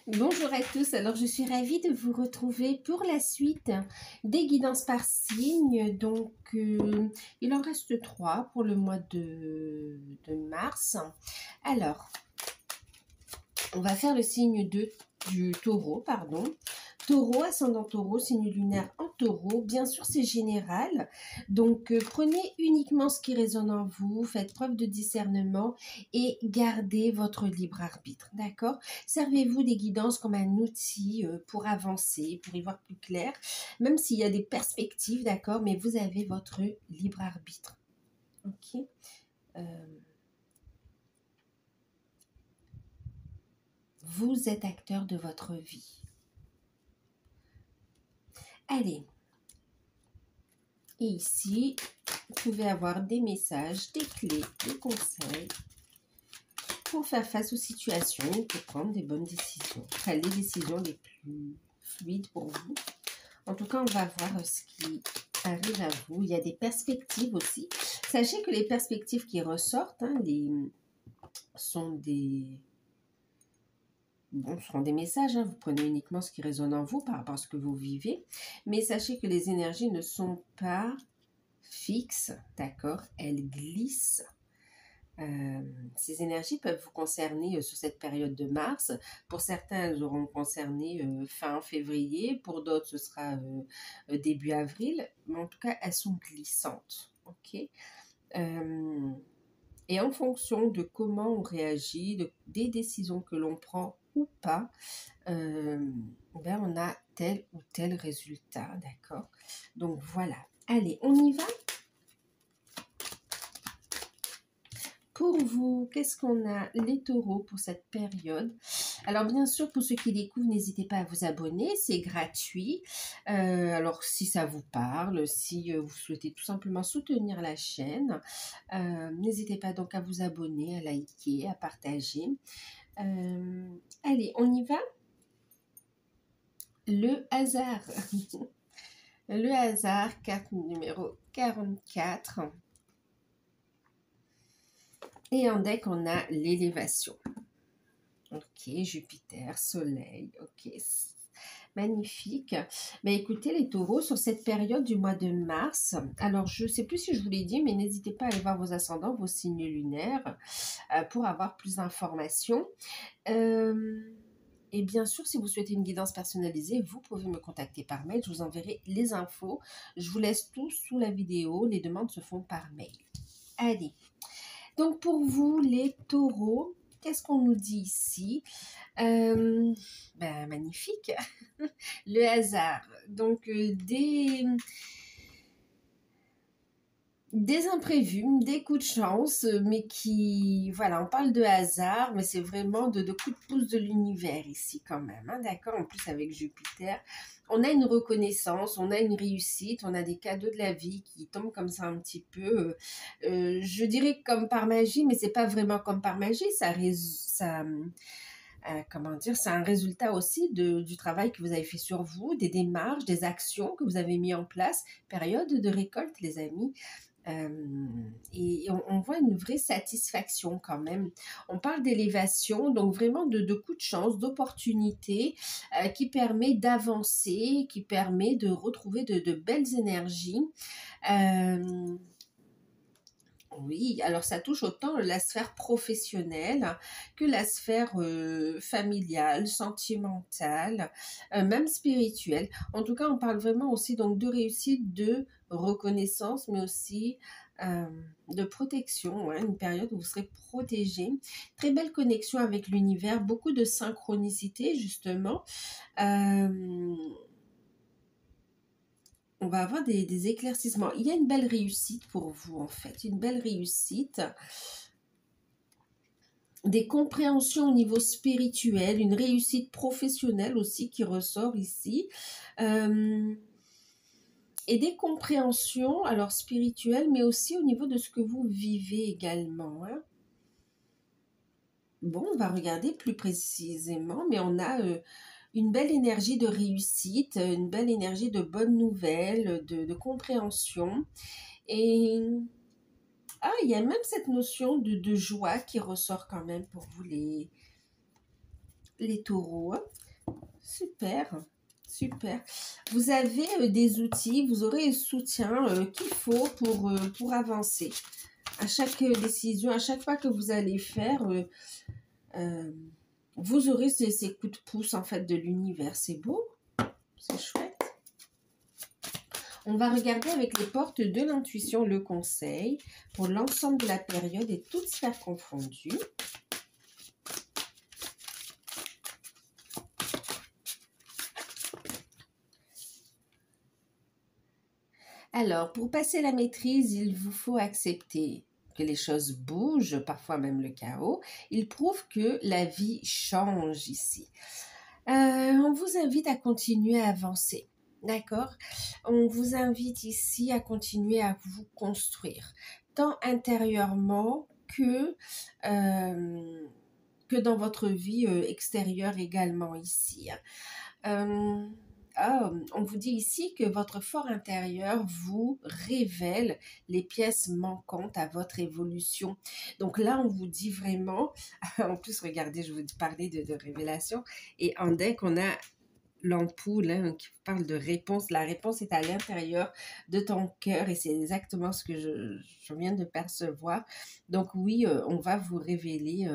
Bonjour à tous, alors je suis ravie de vous retrouver pour la suite des guidances par signe. Donc il en reste 3 pour le mois de mars. Alors, on va faire le signe du taureau, pardon. Taureau, ascendant taureau, signe lunaire en taureau. Bien sûr, c'est général. Donc, prenez uniquement ce qui résonne en vous, faites preuve de discernement et gardez votre libre arbitre. D'accord? Servez-vous des guidances comme un outil pour avancer, pour y voir plus clair, même s'il y a des perspectives, d'accord? Mais vous avez votre libre arbitre. Ok? Vous êtes acteur de votre vie. Allez. Et ici, vous pouvez avoir des messages, des clés, des conseils pour faire face aux situations, pour prendre des bonnes décisions. Enfin, les décisions les plus fluides pour vous. En tout cas, on va voir ce qui arrive à vous. Il y a des perspectives aussi. Sachez que les perspectives qui ressortent seront des messages. Vous prenez uniquement ce qui résonne en vous par rapport à ce que vous vivez. Mais sachez que les énergies ne sont pas fixes, d'accord? Elles glissent. Ces énergies peuvent vous concerner sur cette période de mars. Pour certains, elles auront concerné fin février. Pour d'autres, ce sera début avril. Mais en tout cas, elles sont glissantes. Ok. Et en fonction de comment on réagit, des décisions que l'on prend ou pas, on a tel ou tel résultat, d'accord? Donc voilà. Allez, on y va? Pour vous, qu'est-ce qu'on a, les taureaux, pour cette période? Alors, bien sûr, pour ceux qui découvrent, n'hésitez pas à vous abonner, c'est gratuit. Alors, si ça vous parle, si vous souhaitez tout simplement soutenir la chaîne, n'hésitez pas donc à vous abonner, à liker, à partager. Allez, on y va? Le hasard. Le hasard, carte numéro 44. Et en deck, on a l'élévation. Ok, Jupiter, Soleil, ok, magnifique. Mais écoutez les taureaux, sur cette période du mois de mars, alors je ne sais plus si je vous l'ai dit, mais n'hésitez pas à aller voir vos ascendants, vos signes lunaires, pour avoir plus d'informations. Et bien sûr, si vous souhaitez une guidance personnalisée, vous pouvez me contacter par mail, je vous enverrai les infos. Je vous laisse tout sous la vidéo, les demandes se font par mail. Allez, donc pour vous les taureaux, qu'est-ce qu'on nous dit ici? Magnifique. Le hasard. Donc, des imprévus, des coups de chance, mais qui... Voilà, on parle de hasard, mais c'est vraiment de coups de pouce de l'univers ici quand même. Hein, d'accord? En plus, avec Jupiter, on a une reconnaissance, on a une réussite, on a des cadeaux de la vie qui tombent comme ça un petit peu, je dirais comme par magie, mais c'est pas vraiment comme par magie, comment dire, c'est un résultat aussi du travail que vous avez fait sur vous, des démarches, des actions que vous avez mis en place. Période de récolte, les amis. Et on voit une vraie satisfaction quand même. On parle d'élévation, donc vraiment de coups de chance, d'opportunités qui permet d'avancer, qui permet de retrouver de belles énergies. Oui, alors ça touche autant la sphère professionnelle que la sphère familiale, sentimentale, même spirituelle. En tout cas, on parle vraiment aussi donc de réussite, de reconnaissance, mais aussi de protection, hein, une période où vous serez protégé. Très belle connexion avec l'univers, beaucoup de synchronicité justement. On va avoir des éclaircissements. Il y a une belle réussite pour vous, en fait. Une belle réussite. Des compréhensions au niveau spirituel. Une réussite professionnelle aussi qui ressort ici. Et des compréhensions, alors spirituelles, mais aussi au niveau de ce que vous vivez également. Hein. Bon, on va regarder plus précisément, mais on a... une belle énergie de réussite, une belle énergie de bonnes nouvelles, de compréhension. Et il y a même cette notion de joie qui ressort quand même pour vous les taureaux. Super, super. Vous avez des outils, vous aurez le soutien qu'il faut pour avancer. À chaque décision, à chaque fois que vous allez faire, vous aurez ces coups de pouce en fait de l'univers. C'est beau, c'est chouette. On va regarder avec les portes de l'intuition le conseil pour l'ensemble de la période et toutes sphères confondues. Alors, pour passer la maîtrise, il vous faut accepter que les choses bougent, parfois même le chaos. Il prouve que la vie change ici. On vous invite à continuer à avancer. D'accord? On vous invite ici à continuer à vous construire, tant intérieurement que dans votre vie extérieure également ici. On vous dit ici que votre fort intérieur vous révèle les pièces manquantes à votre évolution. Donc là, on vous dit vraiment, en plus, regardez, je vous parlais de révélation, et en deck, on a l'ampoule qui parle de réponse. La réponse est à l'intérieur de ton cœur et c'est exactement ce que je viens de percevoir. Donc oui, on va vous révéler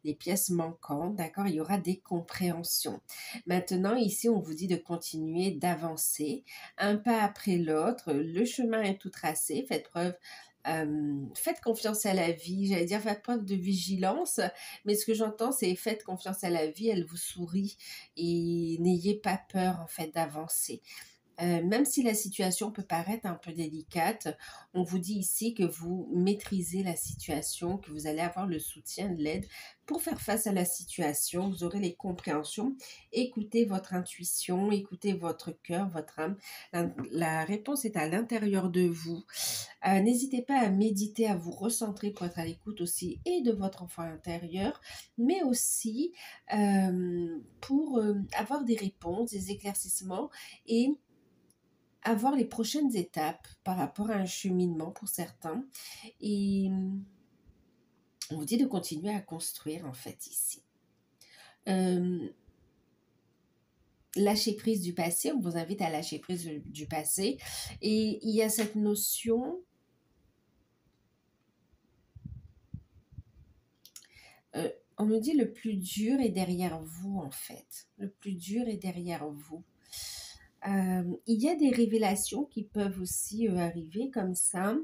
les pièces manquantes, d'accord? Il y aura des compréhensions. Maintenant, ici, on vous dit de continuer, d'avancer un pas après l'autre. Le chemin est tout tracé. Faites confiance à la vie, j'allais dire faites preuve de vigilance, mais ce que j'entends c'est faites confiance à la vie, elle vous sourit et n'ayez pas peur en fait d'avancer. Même si la situation peut paraître un peu délicate, on vous dit ici que vous maîtrisez la situation, que vous allez avoir le soutien, de l'aide pour faire face à la situation. Vous aurez les compréhensions. Écoutez votre intuition, écoutez votre cœur, votre âme. La réponse est à l'intérieur de vous. N'hésitez pas à méditer, à vous recentrer pour être à l'écoute aussi et de votre enfant intérieur, mais aussi pour avoir des réponses, des éclaircissements et avoir les prochaines étapes par rapport à un cheminement pour certains. Et on vous dit de continuer à construire en fait ici. Lâcher prise du passé, on vous invite à lâcher prise du passé. Et il y a cette notion... on me dit le plus dur est derrière vous en fait. Le plus dur est derrière vous. Il y a des révélations qui peuvent aussi arriver comme ça,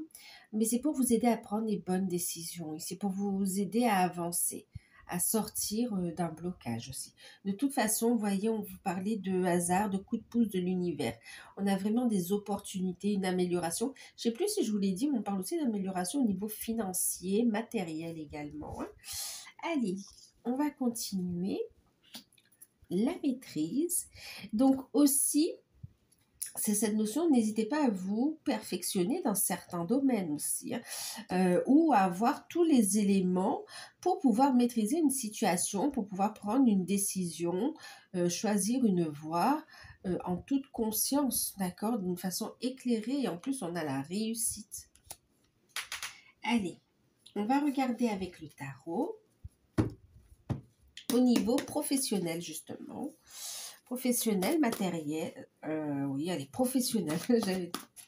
mais c'est pour vous aider à prendre les bonnes décisions et c'est pour vous aider à avancer, à sortir d'un blocage aussi. De toute façon, vous voyez, on vous parlait de hasard, de coup de pouce de l'univers. On a vraiment des opportunités, une amélioration. Je ne sais plus si je vous l'ai dit, mais on parle aussi d'amélioration au niveau financier, matériel également. Hein. Allez, on va continuer. La maîtrise. Donc aussi, c'est cette notion, n'hésitez pas à vous perfectionner dans certains domaines aussi, ou à avoir tous les éléments pour pouvoir maîtriser une situation, pour pouvoir prendre une décision, choisir une voie en toute conscience, d'accord, d'une façon éclairée et en plus on a la réussite. Allez, on va regarder avec le tarot au niveau professionnel justement. Professionnel, matériel, oui, allez, professionnel,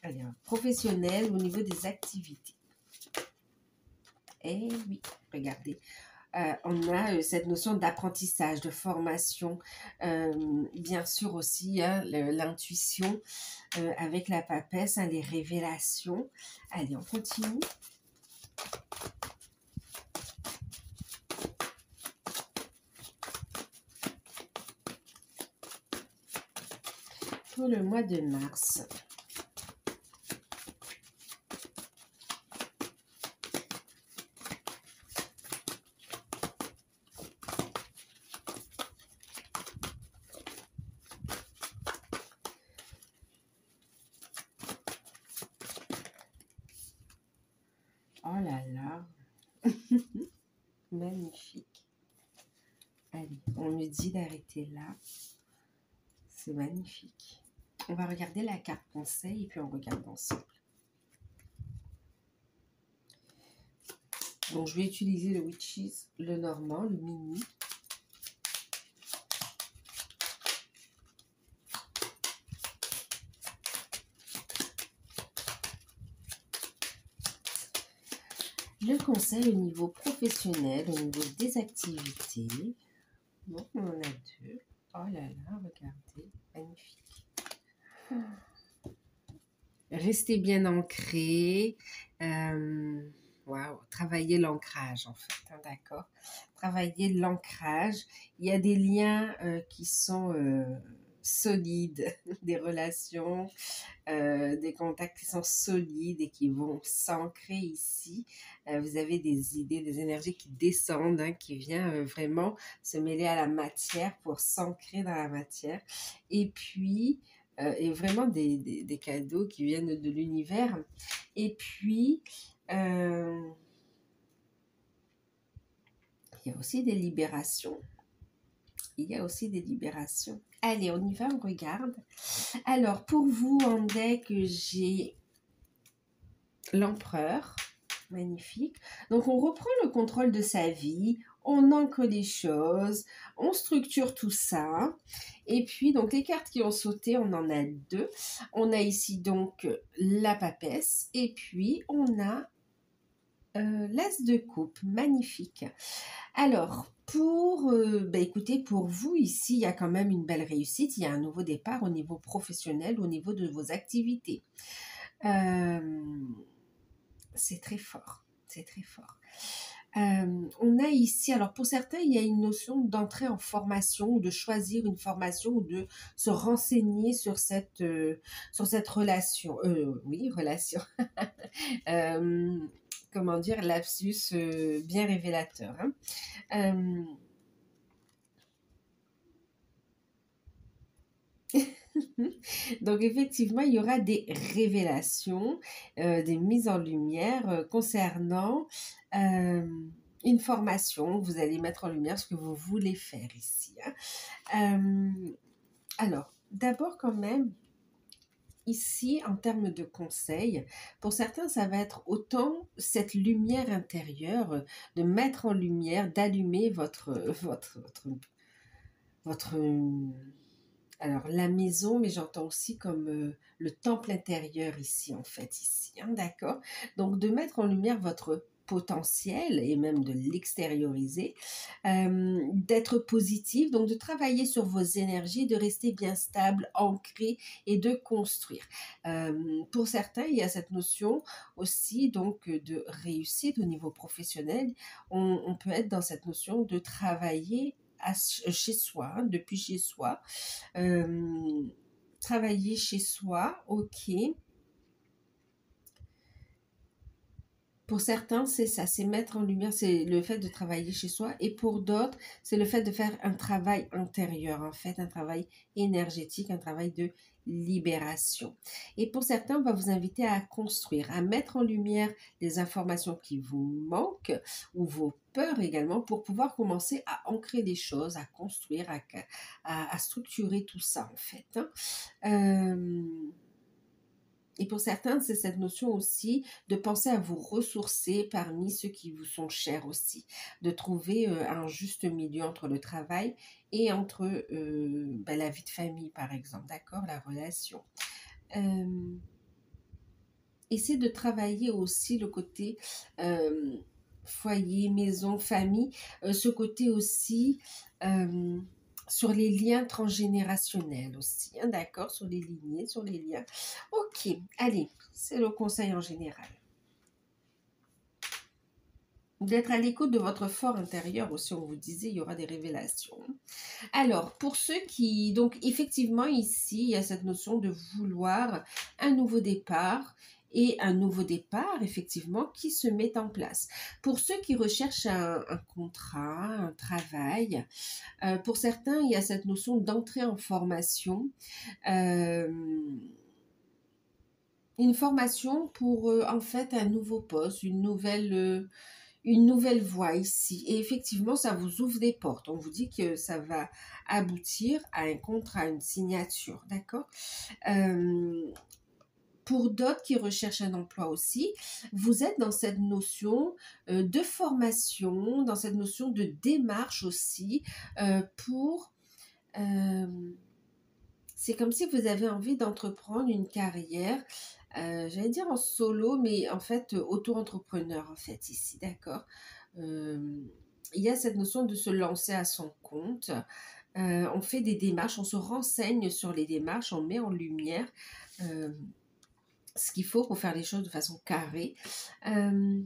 allez, professionnel au niveau des activités. Eh oui, regardez, on a cette notion d'apprentissage, de formation, bien sûr aussi hein, l'intuition avec la papesse, hein, les révélations. Allez, on continue. Pour le mois de mars. Oh là là. Magnifique. Allez, on me dit d'arrêter là. C'est magnifique. On va regarder la carte conseil et puis on regarde ensemble. Donc, je vais utiliser le Witches, le normand, le mini. Le conseil au niveau professionnel, au niveau des activités. Bon, on en a deux. Oh là là, regardez, magnifique. Restez bien ancré. Waouh, travaillez l'ancrage en fait, hein, d'accord. Travaillez l'ancrage. Il y a des liens qui sont solides, des relations, des contacts qui sont solides et qui vont s'ancrer ici. Vous avez des idées, des énergies qui descendent, hein, qui viennent vraiment se mêler à la matière pour s'ancrer dans la matière. Et puis, et vraiment des cadeaux qui viennent de l'univers. Et puis, il y a aussi des libérations. Il y a aussi des libérations. Allez, on y va, on regarde. Alors, pour vous, en deck, j'ai l'empereur. Magnifique. Donc, on reprend le contrôle de sa vie. On ancre les choses. On structure tout ça. Et puis, donc, les cartes qui ont sauté, on en a deux. On a ici, donc, la papesse. Et puis, on a l'as de coupe. Magnifique. Alors, écoutez, pour vous, ici, il y a quand même une belle réussite. Il y a un nouveau départ au niveau professionnel, au niveau de vos activités. C'est très fort. C'est très fort. On a ici, alors pour certains, il y a une notion d'entrer en formation ou de choisir une formation ou de se renseigner sur cette relation. Oui, relation. Comment dire, lapsus bien révélateur. Hein. Donc effectivement, il y aura des révélations, des mises en lumière concernant une formation. Vous allez mettre en lumière ce que vous voulez faire ici. Hein. Alors, d'abord quand même, ici, en termes de conseils, pour certains, ça va être autant cette lumière intérieure, de mettre en lumière, d'allumer votre alors, la maison, mais j'entends aussi comme le temple intérieur ici, en fait, ici, hein, d'accord? Donc, de mettre en lumière votre potentiel et même de l'extérioriser, d'être positif, donc de travailler sur vos énergies, de rester bien stable, ancré et de construire. Pour certains, il y a cette notion aussi donc de réussite au niveau professionnel. On peut être dans cette notion de travailler chez soi, hein, depuis chez soi, travailler chez soi, ok. Pour certains, c'est ça, c'est mettre en lumière, c'est le fait de travailler chez soi. Et pour d'autres, c'est le fait de faire un travail intérieur, en fait, un travail énergétique, un travail de libération. Et pour certains, on va vous inviter à construire, à mettre en lumière les informations qui vous manquent ou vos peurs également pour pouvoir commencer à ancrer les choses, à construire, à structurer tout ça, en fait. Hein. Et pour certains, c'est cette notion aussi de penser à vous ressourcer parmi ceux qui vous sont chers aussi, de trouver un juste milieu entre le travail et entre la vie de famille, par exemple, d'accord, la relation. Essayez de travailler aussi le côté foyer, maison, famille, ce côté aussi sur les liens transgénérationnels aussi, hein, d'accord, sur les lignées, sur les liens. Ok, allez, c'est le conseil en général. D'être à l'écoute de votre fort intérieur aussi, on vous disait, il y aura des révélations. Alors, pour ceux qui... Donc, effectivement, ici, il y a cette notion de vouloir un nouveau départ et un nouveau départ, effectivement, qui se met en place. Pour ceux qui recherchent un contrat, un travail, pour certains, il y a cette notion d'entrée en formation. Une formation pour, en fait, un nouveau poste, une nouvelle voie ici. Et effectivement, ça vous ouvre des portes. On vous dit que ça va aboutir à un contrat, une signature, d'accord? Pour d'autres qui recherchent un emploi aussi, vous êtes dans cette notion de formation, dans cette notion de démarche aussi pour C'est comme si vous avez envie d'entreprendre une carrière, j'allais dire en solo, mais en fait, auto-entrepreneur, en fait, ici, d'accord? Il y a cette notion de se lancer à son compte. On fait des démarches, on se renseigne sur les démarches, on met en lumière euh, ce qu'il faut pour faire les choses de façon carrée. Euh,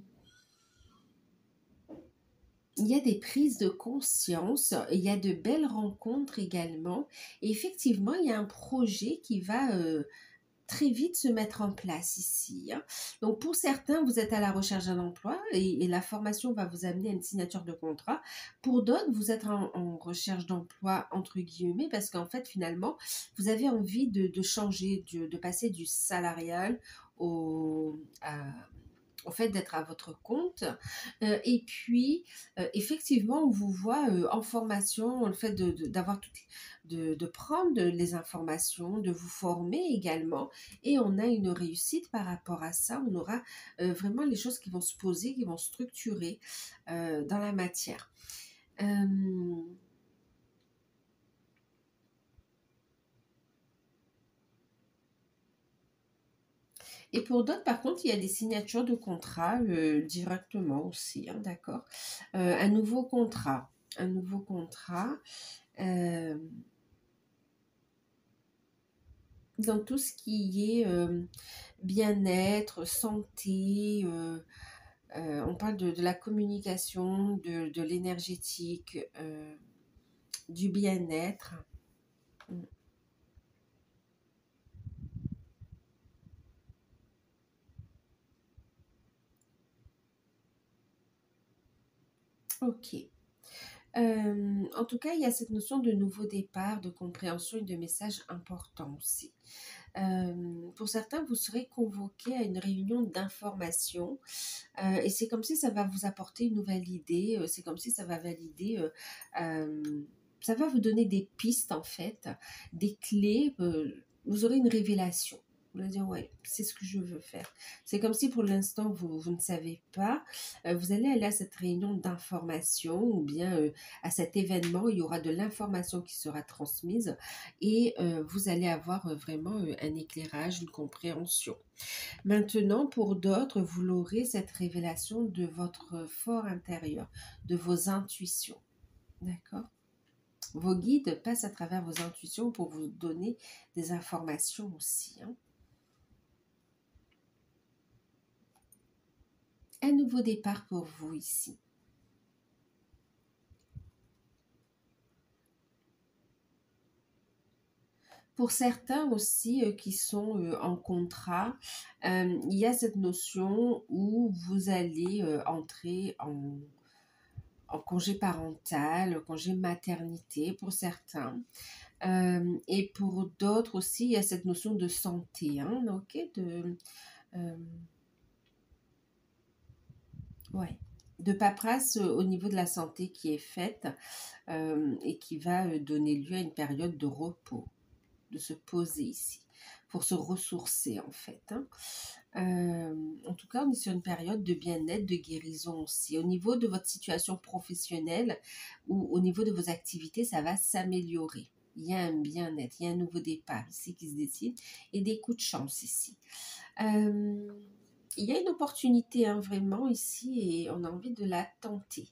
il y a des prises de conscience, il y a de belles rencontres également. Et effectivement, il y a un projet qui va très vite se mettre en place ici, hein. Donc pour certains, vous êtes à la recherche d'un emploi et la formation va vous amener à une signature de contrat. Pour d'autres, vous êtes en recherche d'emploi entre guillemets parce qu'en fait finalement, vous avez envie de changer, de passer du salarial au fait d'être à votre compte. Et puis, effectivement, on vous voit en formation, le fait d'avoir de prendre les informations, de vous former également. Et on a une réussite par rapport à ça. On aura vraiment les choses qui vont se poser, qui vont structurer dans la matière. Et pour d'autres, par contre, il y a des signatures de contrat directement aussi, hein, d'accord. Un nouveau contrat. Un nouveau contrat. euh, dans tout ce qui est bien-être, santé, on parle de la communication, de l'énergétique, du bien-être. Mm. Ok. En tout cas, il y a cette notion de nouveau départ, de compréhension et de message important aussi. Pour certains, vous serez convoqué à une réunion d'information et c'est comme si ça va vous apporter une nouvelle idée, c'est comme si ça va valider, ça va vous donner des pistes en fait, des clés, vous aurez une révélation. Vous allez dire, ouais, c'est ce que je veux faire. C'est comme si pour l'instant, vous ne savez pas. Vous allez aller à cette réunion d'information ou bien à cet événement, il y aura de l'information qui sera transmise et vous allez avoir vraiment un éclairage, une compréhension. Maintenant, pour d'autres, vous l'aurez cette révélation de votre fort intérieur, de vos intuitions. D'accord? Vos guides passent à travers vos intuitions pour vous donner des informations aussi, hein. Un nouveau départ pour vous ici. Pour certains aussi qui sont en contrat, il y a cette notion où vous allez entrer en congé parental, congé maternité pour certains. Et pour d'autres aussi, il y a cette notion de santé, hein, ok, euh, ouais, de paperasse au niveau de la santé qui est faite et qui va donner lieu à une période de repos, de se poser ici, pour se ressourcer en fait, hein. En tout cas, on est sur une période de bien-être, de guérison aussi. Au niveau de votre situation professionnelle ou au niveau de vos activités, ça va s'améliorer. Il y a un bien-être, il y a un nouveau départ ici qui se dessine et des coups de chance ici. Euh, il y a une opportunité hein, vraiment ici et on a envie de la tenter.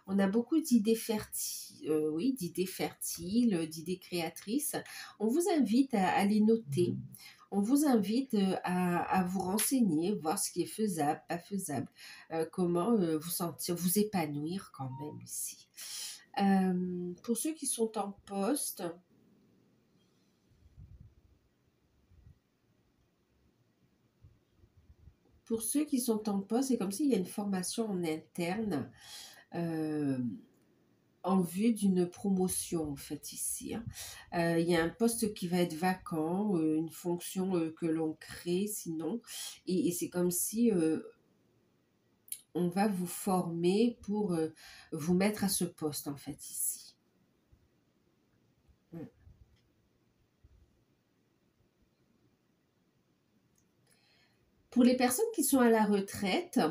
On a beaucoup d'idées fertiles, oui, d'idées fertiles, d'idées créatrices. On vous invite à les noter. On vous invite à vous renseigner, voir ce qui est faisable, pas faisable, comment vous sentir, vous épanouir quand même ici. Pour ceux qui sont en poste, c'est comme s'il y a une formation en interne euh, en vue d'une promotion en fait ici, hein. Il y a un poste qui va être vacant, une fonction que l'on crée sinon, et c'est comme si on va vous former pour vous mettre à ce poste en fait ici. Mm. Pour les personnes qui sont à la retraite,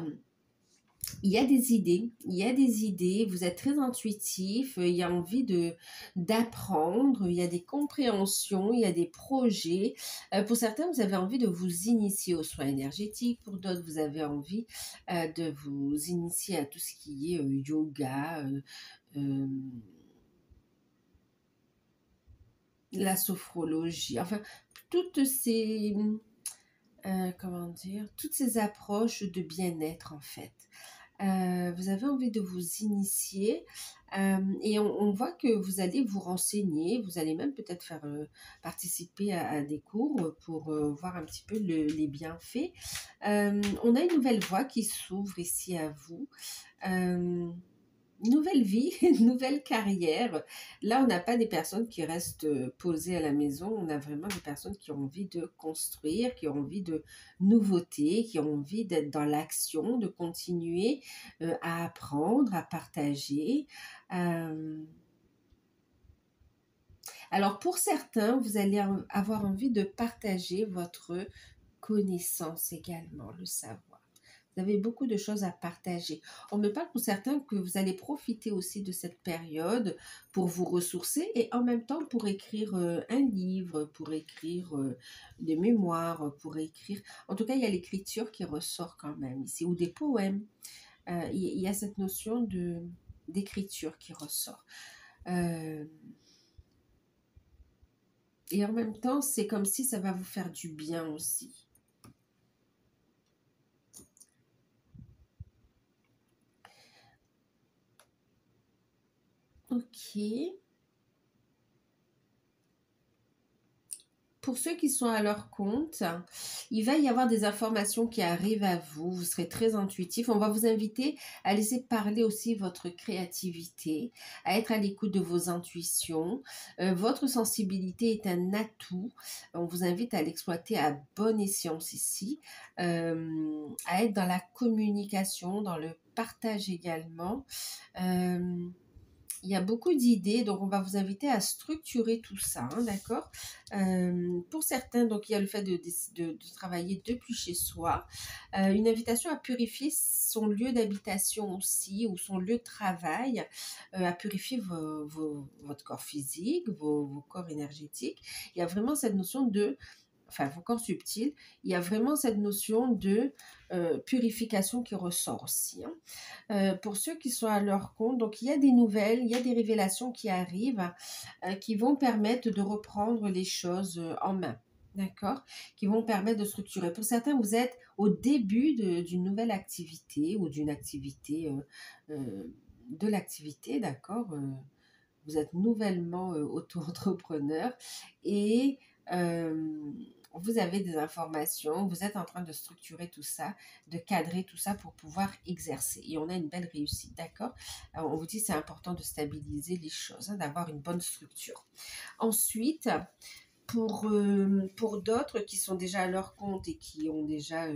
il y a des idées, vous êtes très intuitif, il y a envie d'apprendre, il y a des compréhensions, il y a des projets. Pour certains, vous avez envie de vous initier aux soins énergétiques, pour d'autres, vous avez envie de vous initier à tout ce qui est yoga, euh, la sophrologie, enfin, toutes ces, comment dire, toutes ces approches de bien-être en fait. Vous avez envie de vous initier et on voit que vous allez vous renseigner, vous allez même peut-être faire participer à des cours pour voir un petit peu les bienfaits. On a une nouvelle voie qui s'ouvre ici à vous. Nouvelle vie, nouvelle carrière. Là, on n'a pas des personnes qui restent posées à la maison. On a vraiment des personnes qui ont envie de construire, qui ont envie de nouveautés, qui ont envie d'être dans l'action, de continuer à apprendre, à partager. Alors, pour certains, vous allez avoir envie de partager votre connaissance également, le savoir. Vous avez beaucoup de choses à partager. On me parle pour certains que vous allez profiter aussi de cette période pour vous ressourcer et en même temps pour écrire un livre, pour écrire des mémoires, pour écrire... En tout cas, il y a l'écriture qui ressort quand même ici, ou des poèmes. Il y a cette notion d'écriture qui ressort. Et en même temps, c'est comme si ça va vous faire du bien aussi. Ok. Pour ceux qui sont à leur compte, il va y avoir des informations qui arrivent à vous. Vous serez très intuitif. On va vous inviter à laisser parler aussi votre créativité, à être à l'écoute de vos intuitions. Votre sensibilité est un atout. On vous invite à l'exploiter à bon escient ici, à être dans la communication, dans le partage également. Il y a beaucoup d'idées, donc on va vous inviter à structurer tout ça, hein, d'accord. Pour certains, donc il y a le fait de travailler depuis chez soi, une invitation à purifier son lieu d'habitation aussi, ou son lieu de travail, à purifier votre corps physique, vos corps énergétiques. Il y a vraiment cette notion de... Enfin, vos corps subtils, il y a vraiment cette notion de purification qui ressort aussi, hein. Pour ceux qui sont à leur compte. Donc, il y a des nouvelles, il y a des révélations qui arrivent qui vont permettre de reprendre les choses en main. D'accord? Qui vont permettre de structurer. Pour certains, vous êtes au début d'une nouvelle activité ou d'une activité, de l'activité, d'accord? Vous êtes nouvellement auto-entrepreneur et vous avez des informations, vous êtes en train de structurer tout ça, de cadrer tout ça pour pouvoir exercer. Et on a une belle réussite, d'accord? On vous dit c'est important de stabiliser les choses, hein, d'avoir une bonne structure. Ensuite, pour d'autres qui sont déjà à leur compte et qui ont déjà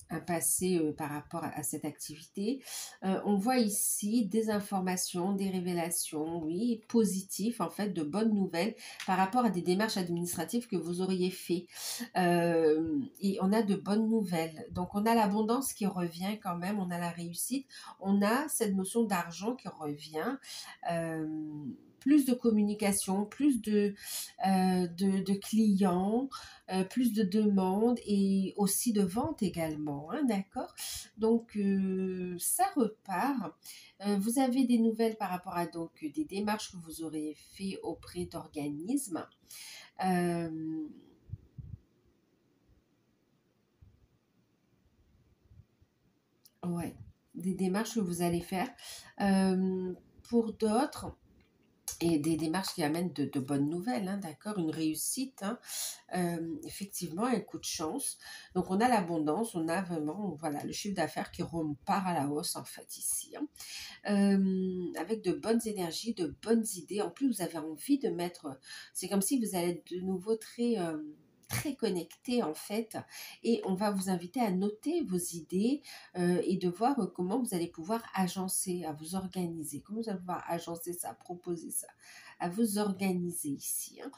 un passé par rapport à cette activité. On voit ici des informations, des révélations, oui, positives en fait, de bonnes nouvelles par rapport à des démarches administratives que vous auriez fait. Et on a de bonnes nouvelles. Donc on a l'abondance qui revient quand même, on a la réussite, on a cette notion d'argent qui revient. Plus de communication, plus de clients, plus de demandes et aussi de ventes également, hein, d'accord? Donc, ça repart. Vous avez des nouvelles par rapport à donc des démarches que vous aurez fait auprès d'organismes. Ouais, des démarches que vous allez faire. Pour d'autres, et des démarches qui amènent de bonnes nouvelles, hein, d'accord, une réussite, hein, effectivement, un coup de chance. Donc, on a l'abondance, on a vraiment, voilà, le chiffre d'affaires qui repart à la hausse, en fait, ici, hein. Avec de bonnes énergies, de bonnes idées. En plus, vous avez envie de mettre, c'est comme si vous allez être de nouveau très très connecté en fait, et on va vous inviter à noter vos idées et de voir comment vous allez pouvoir agencer, à vous organiser, comment vous allez pouvoir agencer ça, proposer ça, à vous organiser ici, hein.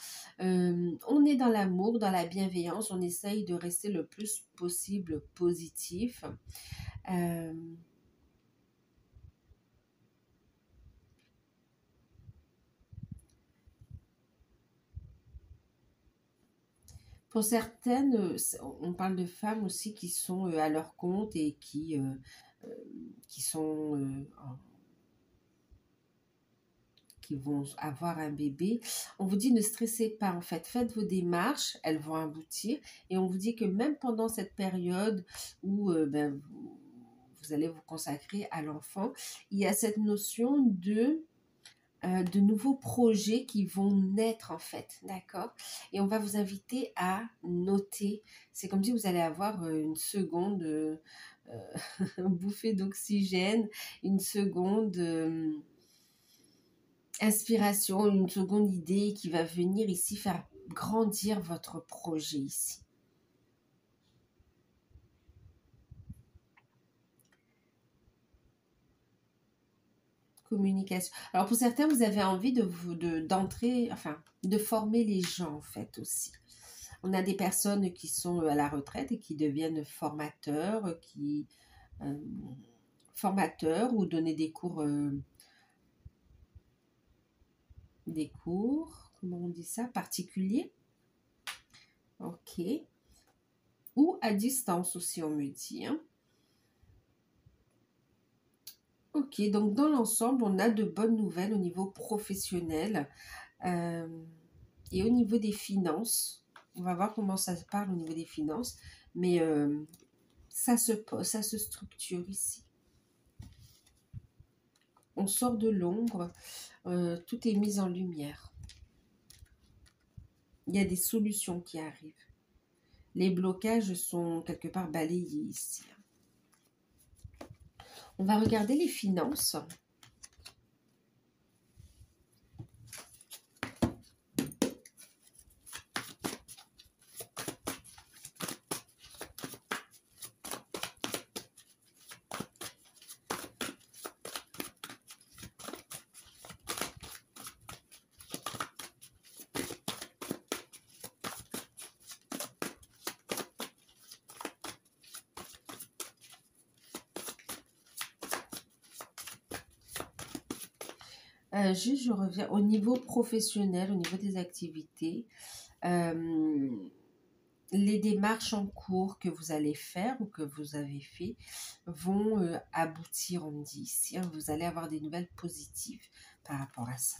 On est dans l'amour, dans la bienveillance, on essaye de rester le plus possible positif. Euh, Pour certaines, on parle de femmes aussi qui sont à leur compte et euh, qui sont qui vont avoir un bébé. On vous dit ne stressez pas en fait, faites vos démarches, elles vont aboutir, et on vous dit que même pendant cette période où vous allez vous consacrer à l'enfant, il y a cette notion de nouveaux projets qui vont naître en fait, d'accord? Et on va vous inviter à noter. C'est comme si vous allez avoir une seconde bouffée d'oxygène, une seconde inspiration, une seconde idée qui va venir ici faire grandir votre projet ici. Communication. Alors pour certains, vous avez envie d'entrer, enfin, de former les gens en fait aussi. On a des personnes qui sont à la retraite et qui deviennent formateurs ou donner des cours, comment on dit ça, particuliers. Ok. Ou à distance aussi, on me dit, hein. Ok, donc dans l'ensemble, on a de bonnes nouvelles au niveau professionnel et au niveau des finances. On va voir comment ça se parle au niveau des finances, mais ça se pose, ça se structure ici. On sort de l'ombre, tout est mis en lumière. Il y a des solutions qui arrivent. Les blocages sont quelque part balayés ici. On va regarder les finances. Je reviens au niveau professionnel, au niveau des activités. Les démarches en cours que vous allez faire ou que vous avez fait vont aboutir, on me dit ici, hein. Vous allez avoir des nouvelles positives par rapport à ça.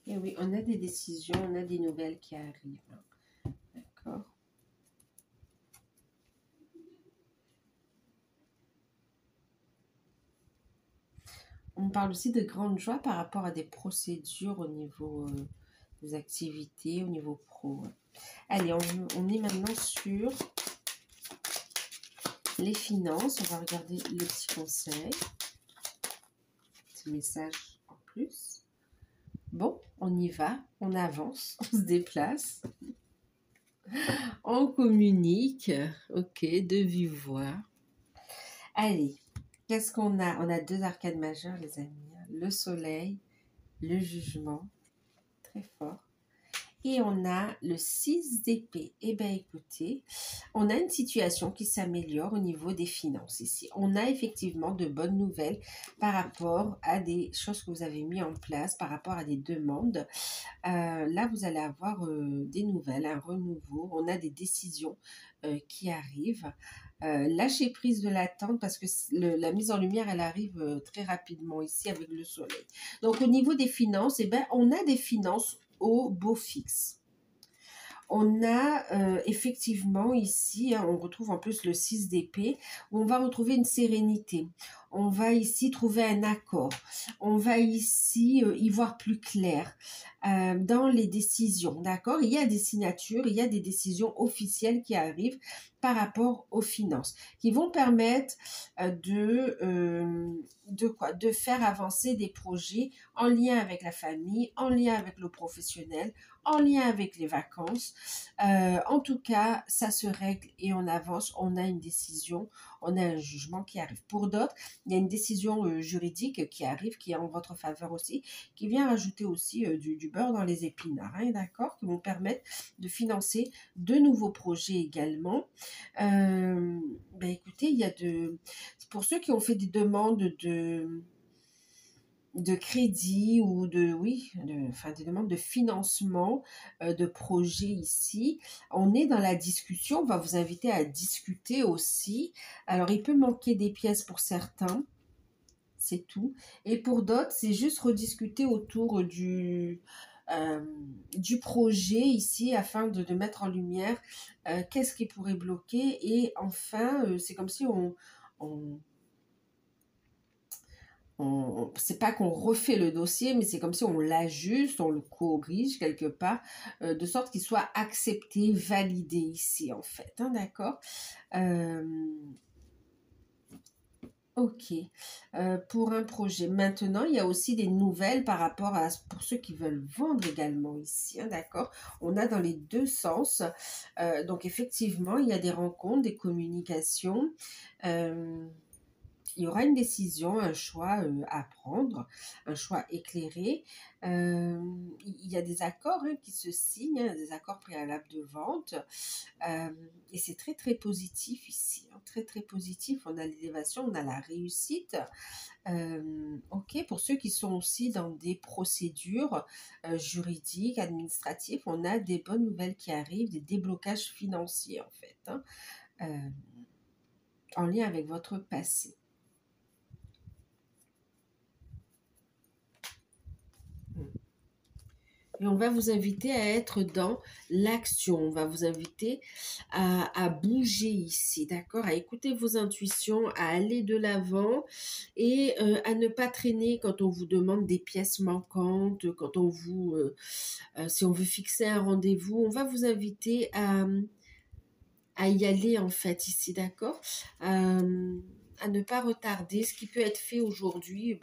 Et oui, on a des décisions, on a des nouvelles qui arrivent. D'accord. On parle aussi de grande joie par rapport à des procédures au niveau des activités, au niveau pro. Allez, on est maintenant sur les finances. On va regarder le petit conseil. Petit message en plus. Bon, on y va, on avance, on se déplace, on communique, ok, de vive voix. Allez, qu'est-ce qu'on a? On a deux arcades majeures, les amis. Le soleil, le jugement, très fort. Et on a le 6 d'épée. Eh bien, écoutez, on a une situation qui s'améliore au niveau des finances ici. On a effectivement de bonnes nouvelles par rapport à des choses que vous avez mis en place, par rapport à des demandes. Là, vous allez avoir des nouvelles, un renouveau. On a des décisions qui arrivent. Lâcher prise de l'attente parce que la mise en lumière, elle arrive très rapidement ici avec le soleil. Donc, au niveau des finances, eh ben, on a des finances au beau fixe. on a effectivement ici, hein, on retrouve en plus le 6 d'épée, où on va retrouver une sérénité. On va ici trouver un accord. On va ici y voir plus clair dans les décisions, d'accord? Il y a des signatures, il y a des décisions officielles qui arrivent par rapport aux finances, qui vont permettre de faire avancer des projets en lien avec la famille, en lien avec le professionnel, en lien avec les vacances. En tout cas, ça se règle et on avance, on a une décision, on a un jugement qui arrive. Pour d'autres, il y a une décision juridique qui arrive, qui est en votre faveur aussi, qui vient rajouter aussi du beurre dans les épinards, hein, d'accord, qui vont permettre de financer de nouveaux projets également. Écoutez, il y a pour ceux qui ont fait des demandes de crédit ou des demandes de financement de projets ici. On est dans la discussion, on va vous inviter à discuter aussi. Alors, il peut manquer des pièces pour certains, c'est tout. Et pour d'autres, c'est juste rediscuter autour du projet ici afin de mettre en lumière qu'est-ce qui pourrait bloquer. Et enfin, c'est comme si c'est pas qu'on refait le dossier, mais c'est comme si on l'ajuste, on le corrige quelque part, de sorte qu'il soit accepté, validé ici en fait, hein, d'accord. Ok, pour un projet. Maintenant, il y a aussi des nouvelles par rapport pour ceux qui veulent vendre également ici, hein, d'accord. On a dans les deux sens. Donc effectivement, il y a des rencontres, des communications. Il y aura une décision, un choix à prendre, un choix éclairé. Il y a des accords hein, qui se signent, hein, des accords préalables de vente. Et c'est très, très positif ici. Hein, très, très positif. On a l'élévation, on a la réussite. Ok, pour ceux qui sont aussi dans des procédures juridiques, administratives, on a des bonnes nouvelles qui arrivent, des déblocages financiers en fait, hein, en lien avec votre passé. Et on va vous inviter à être dans l'action. On va vous inviter à bouger ici, d'accord? À écouter vos intuitions, à aller de l'avant et à ne pas traîner quand on vous demande des pièces manquantes, quand on vous... si on veut fixer un rendez-vous, on va vous inviter à y aller en fait ici, d'accord? À ne pas retarder ce qui peut être fait aujourd'hui,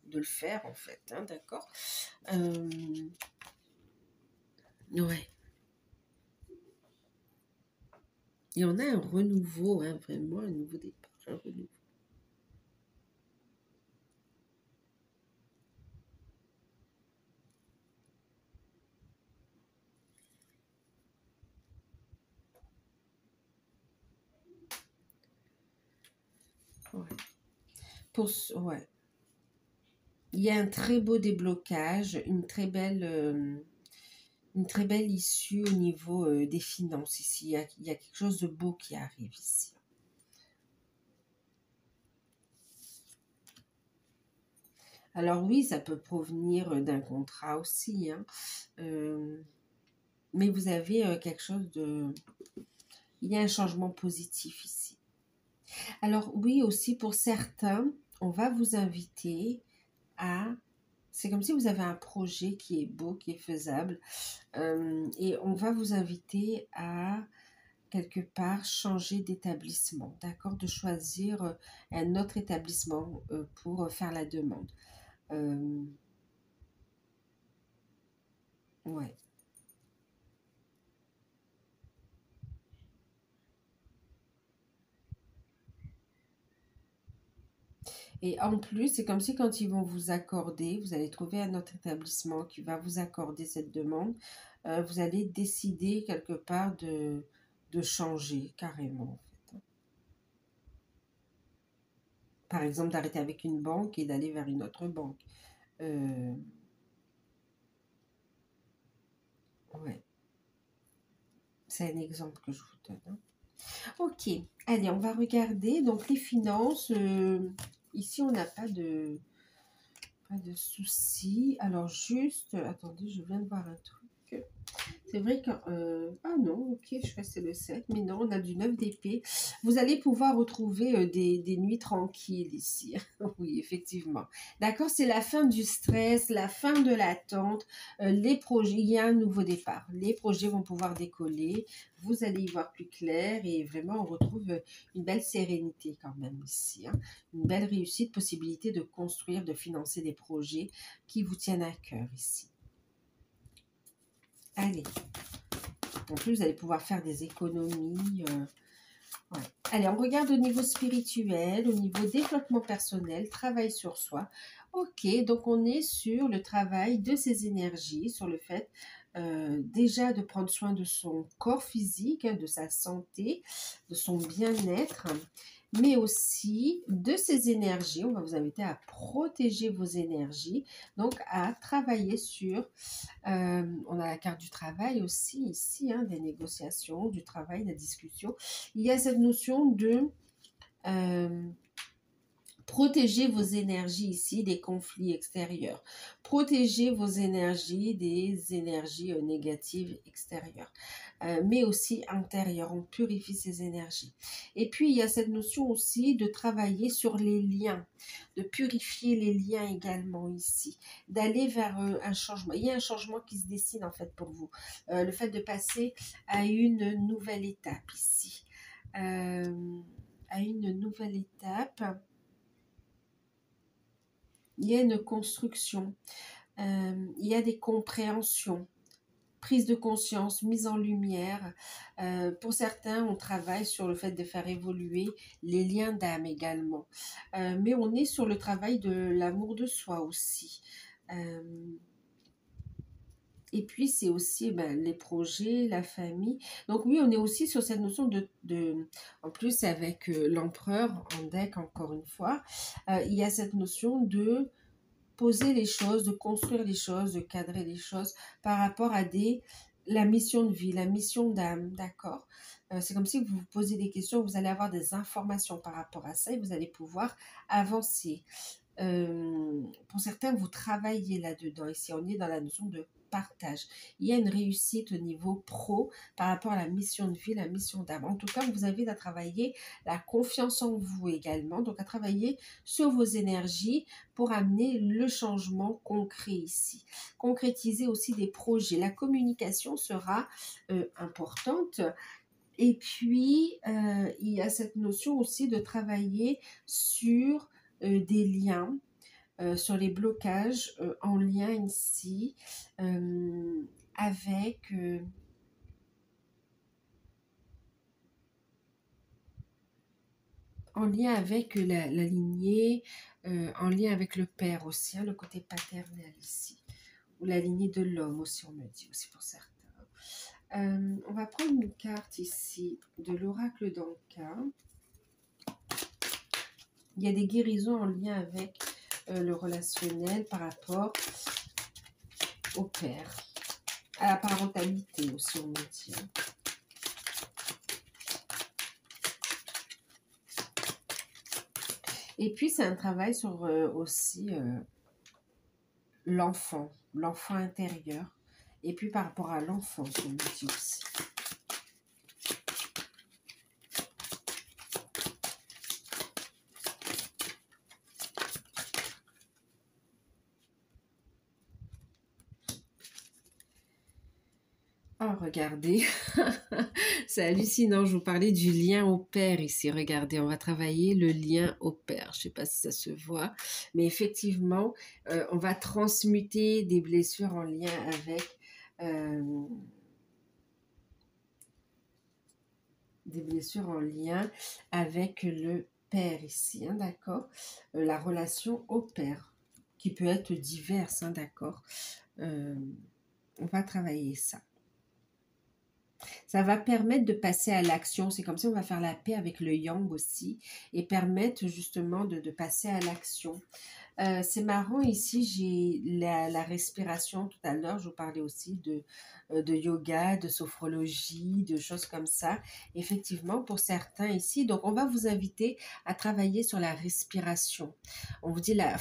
de le faire en fait, hein, d'accord? Ouais. Et on a un renouveau, hein, vraiment un nouveau départ, un renouveau. Ouais. Ouais. Il y a un très beau déblocage, une très belle issue au niveau des finances ici. Il y a quelque chose de beau qui arrive ici. Alors oui, ça peut provenir d'un contrat aussi, hein. Mais vous avez quelque chose de... Il y a un changement positif ici. Alors oui, aussi pour certains, on va vous inviter à... C'est comme si vous avez un projet qui est beau, qui est faisable. Et on va vous inviter à, quelque part, changer d'établissement, d'accord? De choisir un autre établissement pour faire la demande. Ouais. Et en plus, c'est comme si quand ils vont vous accorder, vous allez trouver un autre établissement qui va vous accorder cette demande, vous allez décider quelque part de changer carrément. En fait. Par exemple, d'arrêter avec une banque et d'aller vers une autre banque. Euh, ouais, c'est un exemple que je vous donne. Hein. Ok, allez, on va regarder. Donc, les finances, ici, on n'a pas de soucis. Alors, juste, attendez, je viens de voir un truc. C'est vrai que... ah non, ok, je crois que c'est le 7. Mais non, on a du 9 d'épée. Vous allez pouvoir retrouver des nuits tranquilles ici. Oui, effectivement. D'accord, c'est la fin du stress, la fin de l'attente. Les projets, il y a un nouveau départ. Les projets vont pouvoir décoller. Vous allez y voir plus clair. Et vraiment, on retrouve une belle sérénité quand même ici, hein. Une belle réussite, possibilité de construire, de financer des projets qui vous tiennent à cœur ici. Allez. En plus, vous allez pouvoir faire des économies. Ouais. Allez, on regarde au niveau spirituel, au niveau développement personnel, travail sur soi. Ok, donc on est sur le travail de ses énergies, sur le fait déjà de prendre soin de son corps physique, hein, de sa santé, de son bien-être, mais aussi de ses énergies. On va vous inviter à protéger vos énergies, donc à travailler sur on a la carte du travail aussi ici, hein, des négociations, du travail, de la discussion. Il y a cette notion de protéger vos énergies ici des conflits extérieurs. Protéger vos énergies des énergies négatives extérieures. Mais aussi intérieures. On purifie ces énergies. Et puis, il y a cette notion aussi de travailler sur les liens. De purifier les liens également ici. D'aller vers un changement. Il y a un changement qui se dessine en fait pour vous. Le fait de passer à une nouvelle étape ici. À une nouvelle étape. Il y a une construction, il y a des compréhensions, prise de conscience, mise en lumière. Pour certains, on travaille sur le fait de faire évoluer les liens d'âme également. Mais on est sur le travail de l'amour de soi aussi. Et puis, c'est aussi les projets, la famille. Donc oui, on est aussi sur cette notion en plus avec l'empereur en deck, encore une fois, il y a cette notion de poser les choses, de construire les choses, de cadrer les choses par rapport à la mission de vie, la mission d'âme, d'accord? C'est comme si vous vous posez des questions, vous allez avoir des informations par rapport à ça et vous allez pouvoir avancer. Pour certains, vous travaillez là-dedans. Ici, on est dans la notion de partage. Il y a une réussite au niveau pro par rapport à la mission de vie, la mission d'âme. En tout cas, on vous invite à travailler la confiance en vous également, donc à travailler sur vos énergies pour amener le changement concret ici. Concrétiser aussi des projets. La communication sera importante. Et puis, il y a cette notion aussi de travailler sur des liens, sur les blocages en lien ici avec en lien avec la lignée, en lien avec le père aussi, hein, le côté paternel ici, ou la lignée de l'homme aussi, on me dit aussi pour certains. On va prendre une carte ici de l'oracle d'Anka. Il y a des guérisons en lien avec le relationnel par rapport au père, à la parentalité aussi, on me dit. Et puis, c'est un travail sur aussi l'enfant intérieur. Et puis, par rapport à l'enfance, on me dit aussi. Oh, regardez, c'est hallucinant, je vous parlais du lien au père ici. Regardez, on va travailler le lien au père. Je ne sais pas si ça se voit, mais effectivement, on va transmuter des blessures en lien avec le père ici, hein, d'accord? La relation au père, qui peut être diverse, hein, d'accord? On va travailler ça. Ça va permettre de passer à l'action. C'est comme ça on va faire la paix avec le yang aussi et permettre justement de passer à l'action. C'est marrant ici, j'ai la respiration tout à l'heure, je vous parlais aussi de yoga, de sophrologie, de choses comme ça. Effectivement, pour certains ici, donc on va vous inviter à travailler sur la respiration. On vous dit, la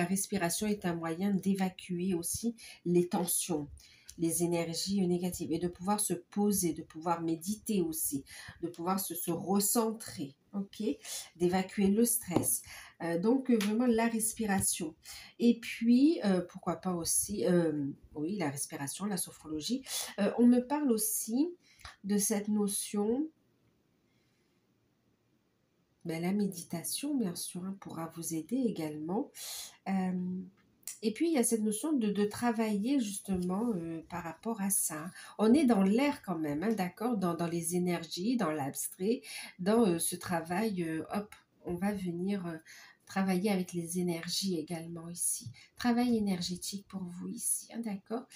respiration est un moyen d'évacuer aussi les tensions. les énergies négatives et de pouvoir se poser, de pouvoir méditer aussi, de pouvoir se recentrer, ok, d'évacuer le stress. Donc, vraiment la respiration. Et puis, pourquoi pas aussi, oui, la respiration, la sophrologie. On me parle aussi de cette notion, ben, la méditation, bien sûr, hein, pourra vous aider également. Et puis, il y a cette notion de travailler justement par rapport à ça. On est dans l'air quand même, hein, d'accord, dans les énergies, dans l'abstrait, dans ce travail, hop, on va venir travailler avec les énergies également ici. Travail énergétique pour vous ici, hein, d'accord.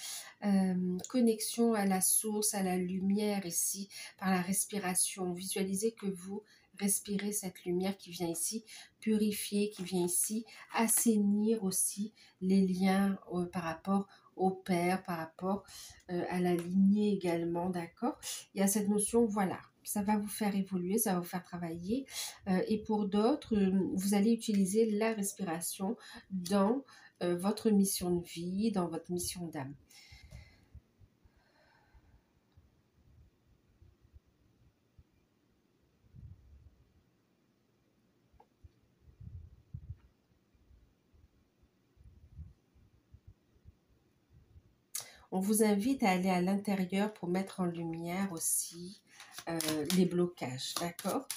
Connexion à la source, à la lumière ici, par la respiration. Visualisez que vous respirez cette lumière qui vient ici purifier, qui vient ici assainir aussi les liens par rapport au père, par rapport à la lignée également, d'accord. Il y a cette notion, voilà, ça va vous faire évoluer, ça va vous faire travailler. Et pour d'autres, vous allez utiliser la respiration dans votre mission de vie, dans votre mission d'âme. On vous invite à aller à l'intérieur pour mettre en lumière aussi les blocages, d'accord.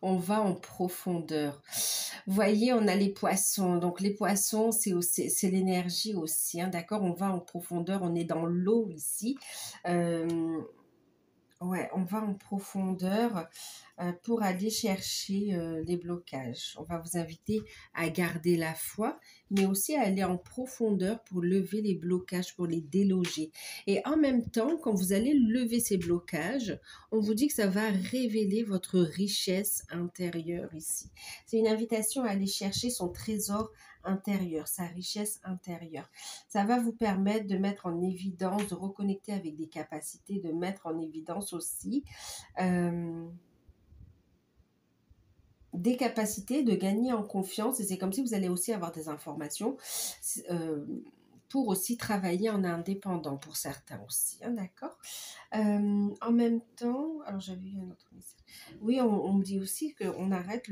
On va en profondeur. Vous voyez, on a les poissons. Donc, les poissons, c'est l'énergie aussi, hein, d'accord. On va en profondeur, on est dans l'eau ici. Ouais, on va en profondeur pour aller chercher les blocages. On va vous inviter à garder la foi, mais aussi à aller en profondeur pour lever les blocages, pour les déloger. Et en même temps, quand vous allez lever ces blocages, on vous dit que ça va révéler votre richesse intérieure ici. C'est une invitation à aller chercher son trésor intérieur, sa richesse intérieure. Ça va vous permettre de mettre en évidence, de reconnecter avec des capacités, de mettre en évidence aussi des capacités, de gagner en confiance. Et c'est comme si vous allez aussi avoir des informations pour aussi travailler en indépendant pour certains aussi, hein, d'accord. En même temps, alors j'avais eu un autre message. Oui, on me dit aussi qu'on arrête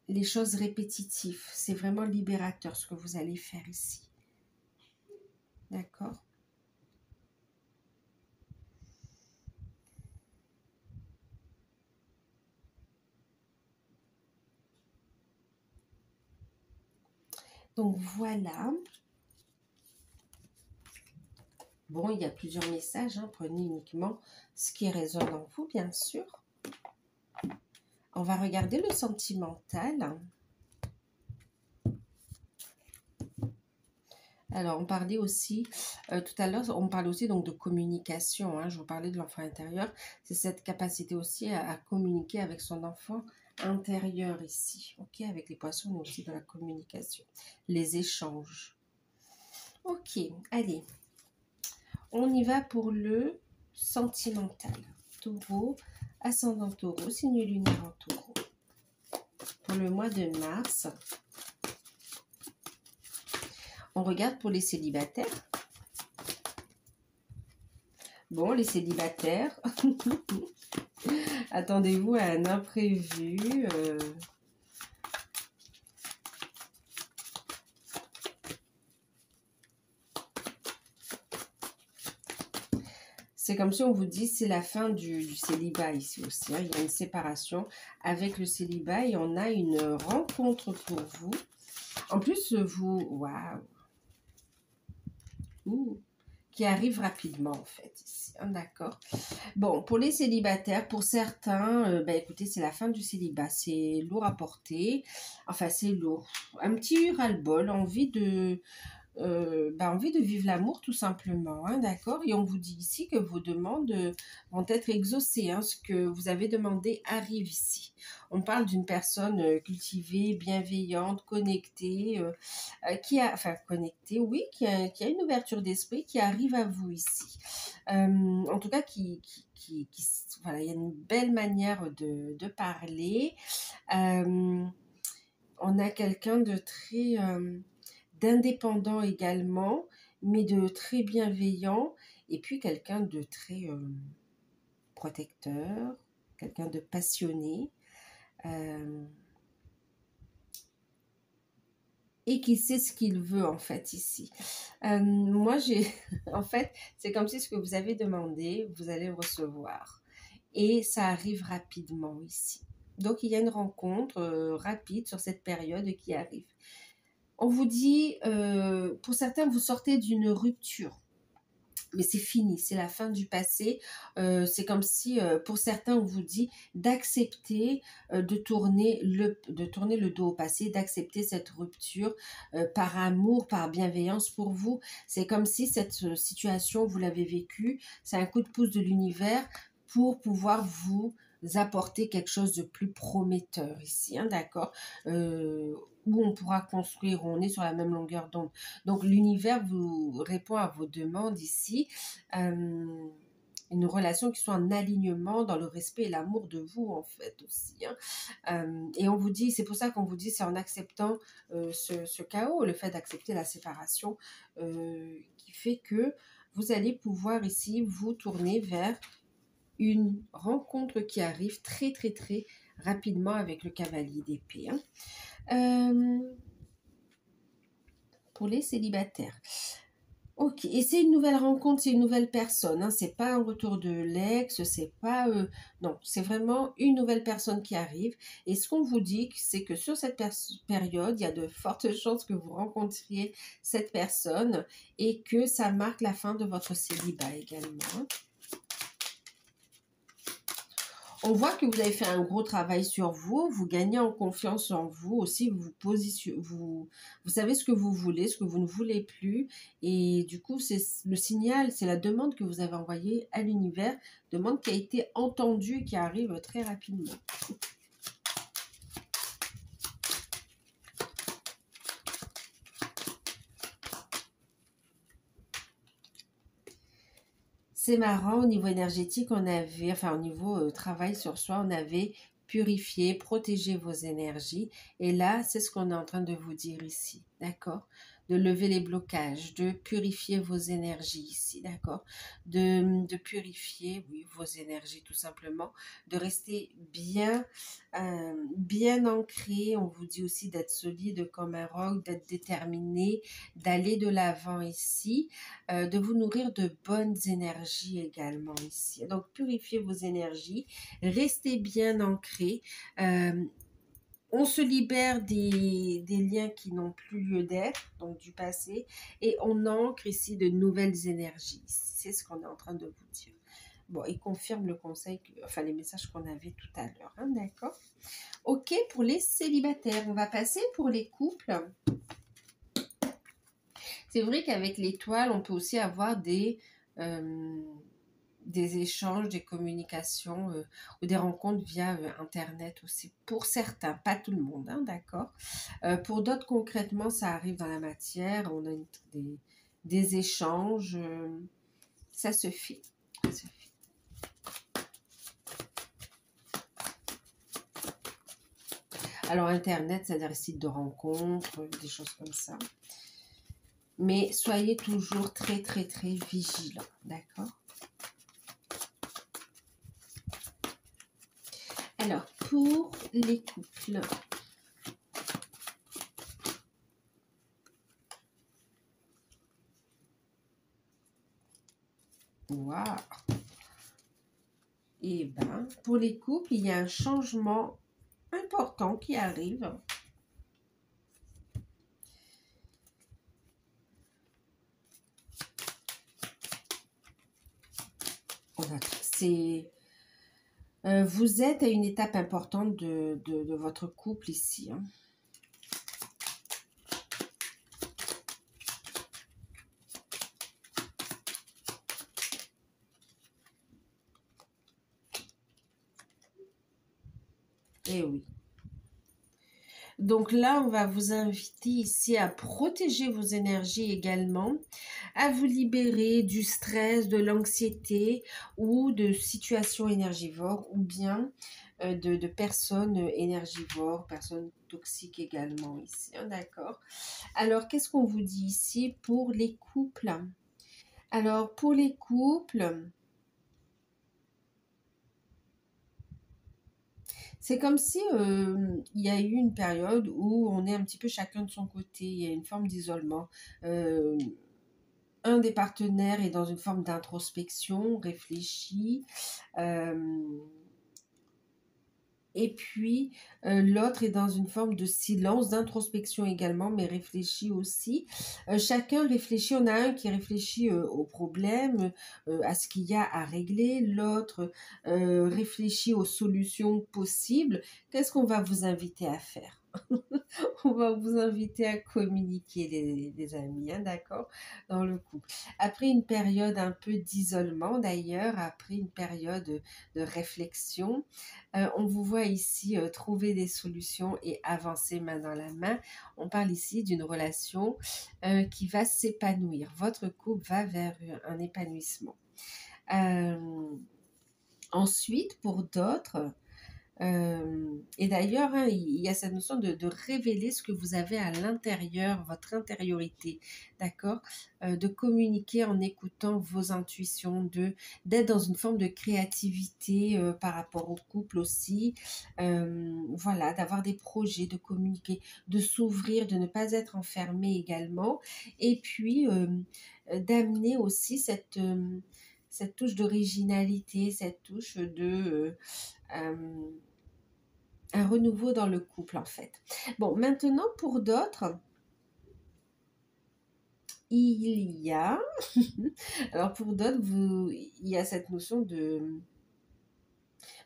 les choses répétitives. C'est vraiment libérateur ce que vous allez faire ici. D'accord. Donc voilà. Bon, il y a plusieurs messages. Hein. Prenez uniquement ce qui résonne en vous, bien sûr. On va regarder le sentimental. Alors, on parlait aussi, tout à l'heure, on parlait aussi donc de communication. Hein, je vous parlais de l'enfant intérieur. C'est cette capacité aussi à communiquer avec son enfant intérieur ici. Ok, avec les poissons, mais aussi de la communication. Les échanges. Ok, allez. On y va pour le sentimental. Taureau, ascendant taureau, signe lunaire en taureau. Pour le mois de mars. On regarde pour les célibataires. Bon, les célibataires, attendez-vous à un imprévu. C'est comme si on vous dit c'est la fin du célibat ici aussi. Hein. Il y a une séparation avec le célibat et on a une rencontre pour vous. En plus, vous... Waouh! Qui arrive rapidement en fait ici, hein, d'accord. Bon, pour les célibataires, pour certains, ben écoutez, c'est la fin du célibat, c'est lourd à porter, enfin c'est lourd, un petit ras-le-bol, envie de envie de vivre l'amour tout simplement, hein, d'accord? Et on vous dit ici que vos demandes vont être exaucées, hein, ce que vous avez demandé arrive ici. On parle d'une personne cultivée, bienveillante, connectée, connectée, oui, qui a une ouverture d'esprit, qui arrive à vous ici. En tout cas, voilà, il y a une belle manière de parler. On a quelqu'un de très d'indépendant également, mais de très bienveillant, et puis quelqu'un de très protecteur, quelqu'un de passionné, et qui sait ce qu'il veut en fait ici. Moi, en fait, c'est comme si ce que vous avez demandé, vous allez le recevoir. Et ça arrive rapidement ici. Donc, il y a une rencontre rapide sur cette période qui arrive. On vous dit, pour certains, vous sortez d'une rupture. Mais c'est fini, c'est la fin du passé. C'est comme si, pour certains, on vous dit d'accepter de tourner le dos au passé, d'accepter cette rupture par amour, par bienveillance pour vous. C'est comme si cette situation, vous l'avez vécue, c'est un coup de pouce de l'univers pour pouvoir vous apporter quelque chose de plus prometteur ici, hein, d'accord, où on pourra construire, où on est sur la même longueur d'onde. Donc l'univers vous répond à vos demandes ici, une relation qui soit en alignement dans le respect et l'amour de vous en fait aussi, hein. Et on vous dit, c'est pour ça qu'on vous dit, c'est en acceptant ce chaos, le fait d'accepter la séparation qui fait que vous allez pouvoir ici vous tourner vers une rencontre qui arrive très très très rapidement avec le cavalier d'épée, hein. Pour les célibataires. Ok, et c'est une nouvelle rencontre, c'est une nouvelle personne, hein. C'est pas un retour de l'ex, c'est pas... non, c'est vraiment une nouvelle personne qui arrive. Et ce qu'on vous dit, c'est que sur cette période, il y a de fortes chances que vous rencontriez cette personne et que ça marque la fin de votre célibat également. On voit que vous avez fait un gros travail sur vous, vous gagnez en confiance en vous aussi, vous savez ce que vous voulez, ce que vous ne voulez plus. Et du coup, c'est le signal, c'est la demande que vous avez envoyée à l'univers, demande qui a été entendue et qui arrive très rapidement. C'est marrant, au niveau énergétique, on avait, enfin au niveau travail sur soi, on avait purifié, protégé vos énergies. Et là, c'est ce qu'on est en train de vous dire ici, d'accord? De lever les blocages, de purifier vos énergies ici, d'accord? De purifier, oui, vos énergies tout simplement, de rester bien, bien ancré. On vous dit aussi d'être solide comme un roc, d'être déterminé, d'aller de l'avant ici. De vous nourrir de bonnes énergies également ici. Donc, purifiez vos énergies, restez bien ancrés. On se libère des liens qui n'ont plus lieu d'être, donc du passé, et on ancre ici de nouvelles énergies. C'est ce qu'on est en train de vous dire. Bon, il confirme le conseil, enfin les messages qu'on avait tout à l'heure, hein, d'accord? Ok, pour les célibataires, on va passer pour les couples. C'est vrai qu'avec l'étoile, on peut aussi avoir des échanges, des communications ou des rencontres via Internet aussi. Pour certains, pas tout le monde, hein, d'accord. Pour d'autres, concrètement, ça arrive dans la matière. On a des échanges. Ça se fait. Ça se fait. Alors, Internet, c'est-à-dire les sites de rencontres, des choses comme ça. Mais soyez toujours très, très, très vigilants, d'accord? Alors, pour les couples, waouh! Et bien, pour les couples, il y a un changement important qui arrive. Vous êtes à une étape importante de votre couple ici, hein. Eh oui. Donc là, on va vous inviter ici à protéger vos énergies également, à vous libérer du stress, de l'anxiété ou de situations énergivores ou bien de personnes énergivores, personnes toxiques également ici. Hein, d'accord. Alors, qu'est-ce qu'on vous dit ici pour les couples? Alors, pour les couples, c'est comme si il y a eu une période où on est un petit peu chacun de son côté, il y a une forme d'isolement. Euh, un des partenaires est dans une forme d'introspection, réfléchit, et puis l'autre est dans une forme de silence, d'introspection également, mais réfléchit aussi. Chacun réfléchit, on a un qui réfléchit au problème, à ce qu'il y a à régler, l'autre réfléchit aux solutions possibles. Qu'est-ce qu'on va vous inviter à faire? On va vous inviter à communiquer, les amis, hein, d'accord, dans le couple. Après une période un peu d'isolement, d'ailleurs, après une période de réflexion, on vous voit ici trouver des solutions et avancer main dans la main. On parle ici d'une relation qui va s'épanouir. Votre couple va vers un épanouissement. Ensuite, pour d'autres, et d'ailleurs, hein, il y a cette notion de révéler ce que vous avez à l'intérieur, votre intériorité, d'accord? De communiquer en écoutant vos intuitions, d'être dans une forme de créativité par rapport au couple aussi. Voilà, d'avoir des projets, de communiquer, de s'ouvrir, de ne pas être enfermé également. Et puis, d'amener aussi cette touche d'originalité, cette touche de... un renouveau dans le couple en fait. Bon, maintenant pour d'autres, il y a, alors pour d'autres, il y a cette notion de,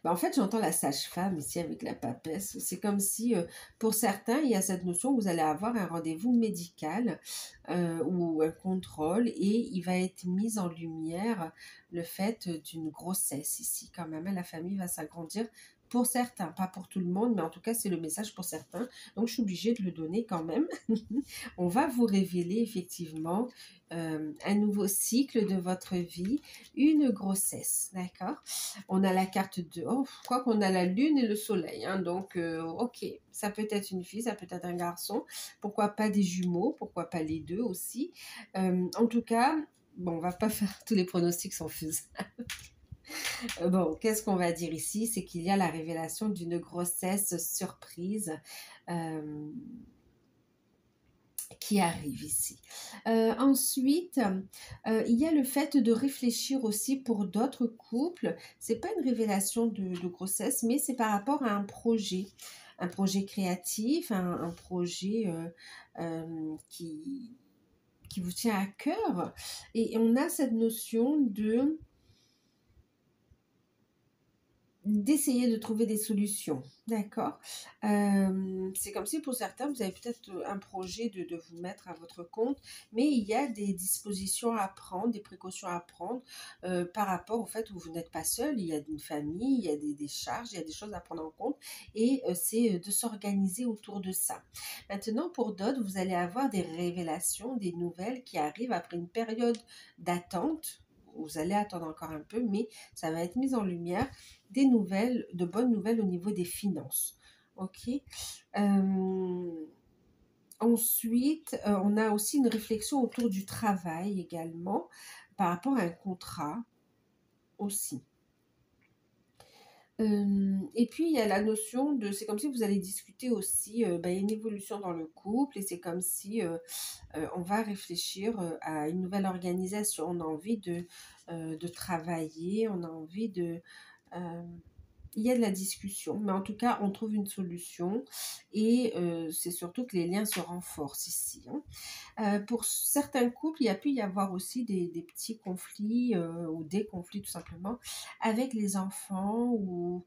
en fait j'entends la sage-femme ici avec la papesse, c'est comme si pour certains il y a cette notion où vous allez avoir un rendez-vous médical ou un contrôle et il va être mis en lumière le fait d'une grossesse ici quand même, hein, la famille va s'agrandir. Pour certains, pas pour tout le monde, mais en tout cas, c'est le message pour certains. Donc, je suis obligée de le donner quand même. On va vous révéler effectivement un nouveau cycle de votre vie, une grossesse, d'accord? On a la carte de... Oh, je crois qu'on a la lune et le soleil, hein, donc ok, ça peut être une fille, ça peut être un garçon, pourquoi pas des jumeaux, pourquoi pas les deux aussi. En tout cas, bon, on va pas faire tous les pronostics sont faisables. Bon, qu'est-ce qu'on va dire ici? C'est qu'il y a la révélation d'une grossesse surprise qui arrive ici. Ensuite, il y a le fait de réfléchir aussi pour d'autres couples. C'est pas une révélation de grossesse, mais c'est par rapport à un projet créatif, un projet qui vous tient à cœur. Et on a cette notion d'essayer de trouver des solutions, d'accord? C'est comme si pour certains, vous avez peut-être un projet de vous mettre à votre compte, mais il y a des dispositions à prendre, des précautions à prendre par rapport au fait où vous n'êtes pas seul, il y a une famille, il y a des charges, il y a des choses à prendre en compte et c'est de s'organiser autour de ça. Maintenant, pour d'autres, vous allez avoir des révélations, des nouvelles qui arrivent après une période d'attente. Vous allez attendre encore un peu, mais ça va être mis en lumière des nouvelles, de bonnes nouvelles au niveau des finances. Ok. Ensuite, on a aussi une réflexion autour du travail également, par rapport à un contrat aussi. Et puis, il y a la notion de, c'est comme si vous allez discuter aussi une évolution dans le couple et c'est comme si on va réfléchir à une nouvelle organisation. On a envie de travailler, on a envie de... il y a de la discussion, mais en tout cas, on trouve une solution et c'est surtout que les liens se renforcent ici. Hein. Pour certains couples, il y a pu y avoir aussi des petits conflits ou des conflits tout simplement avec les enfants ou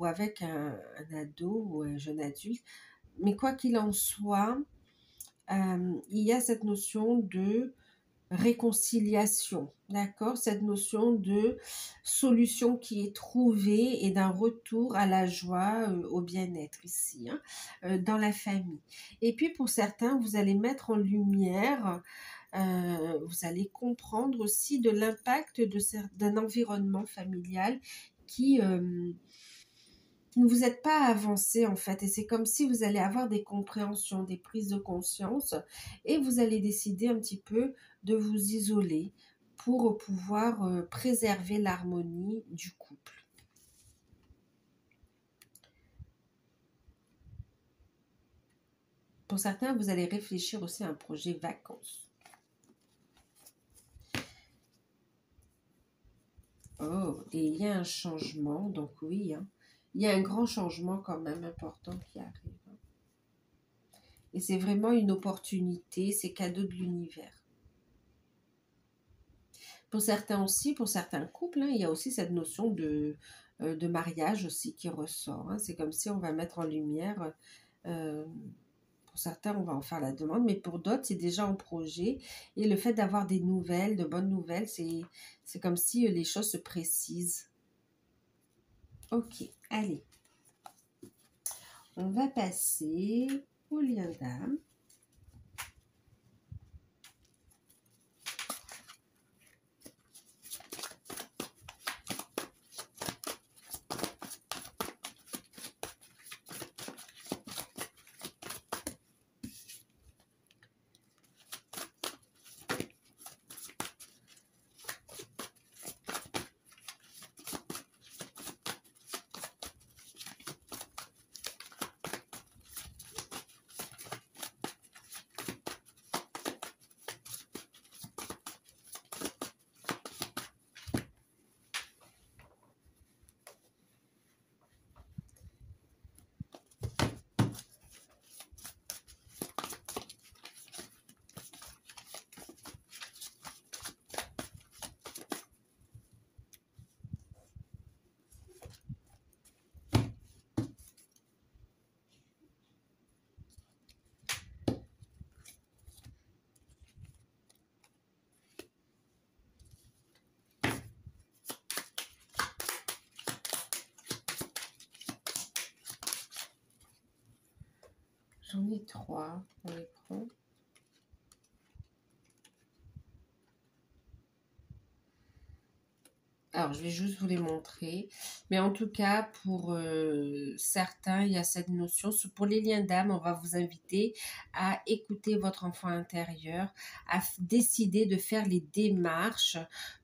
avec un ado ou un jeune adulte. Mais quoi qu'il en soit, il y a cette notion de réconciliation, d'accord? Cette notion de solution qui est trouvée et d'un retour à la joie, au bien-être ici, hein, dans la famille. Et puis pour certains, vous allez mettre en lumière, vous allez comprendre aussi de l'impact d'un environnement familial qui, ne vous êtes pas avancé en fait, et c'est comme si vous allez avoir des compréhensions, des prises de conscience, et vous allez décider un petit peu de vous isoler pour pouvoir préserver l'harmonie du couple. Pour certains, vous allez réfléchir aussi à un projet vacances. Oh, et il y a un changement, donc oui, hein, il y a un grand changement quand même important qui arrive. Et c'est vraiment une opportunité, c'est cadeau de l'univers. Pour certains aussi, pour certains couples, hein, il y a aussi cette notion de mariage aussi qui ressort, hein. C'est comme si on va mettre en lumière, euh, pour certains, on va en faire la demande, mais pour d'autres, c'est déjà en projet. Et le fait d'avoir des nouvelles, de bonnes nouvelles, c'est comme si les choses se précisent. Ok, allez. On va passer au lien d'âme. J'en ai 3, on les prend. Alors, je vais juste vous les montrer. Mais en tout cas, pour certains, il y a cette notion. Pour les liens d'âme, on va vous inviter à écouter votre enfant intérieur, à décider de faire les démarches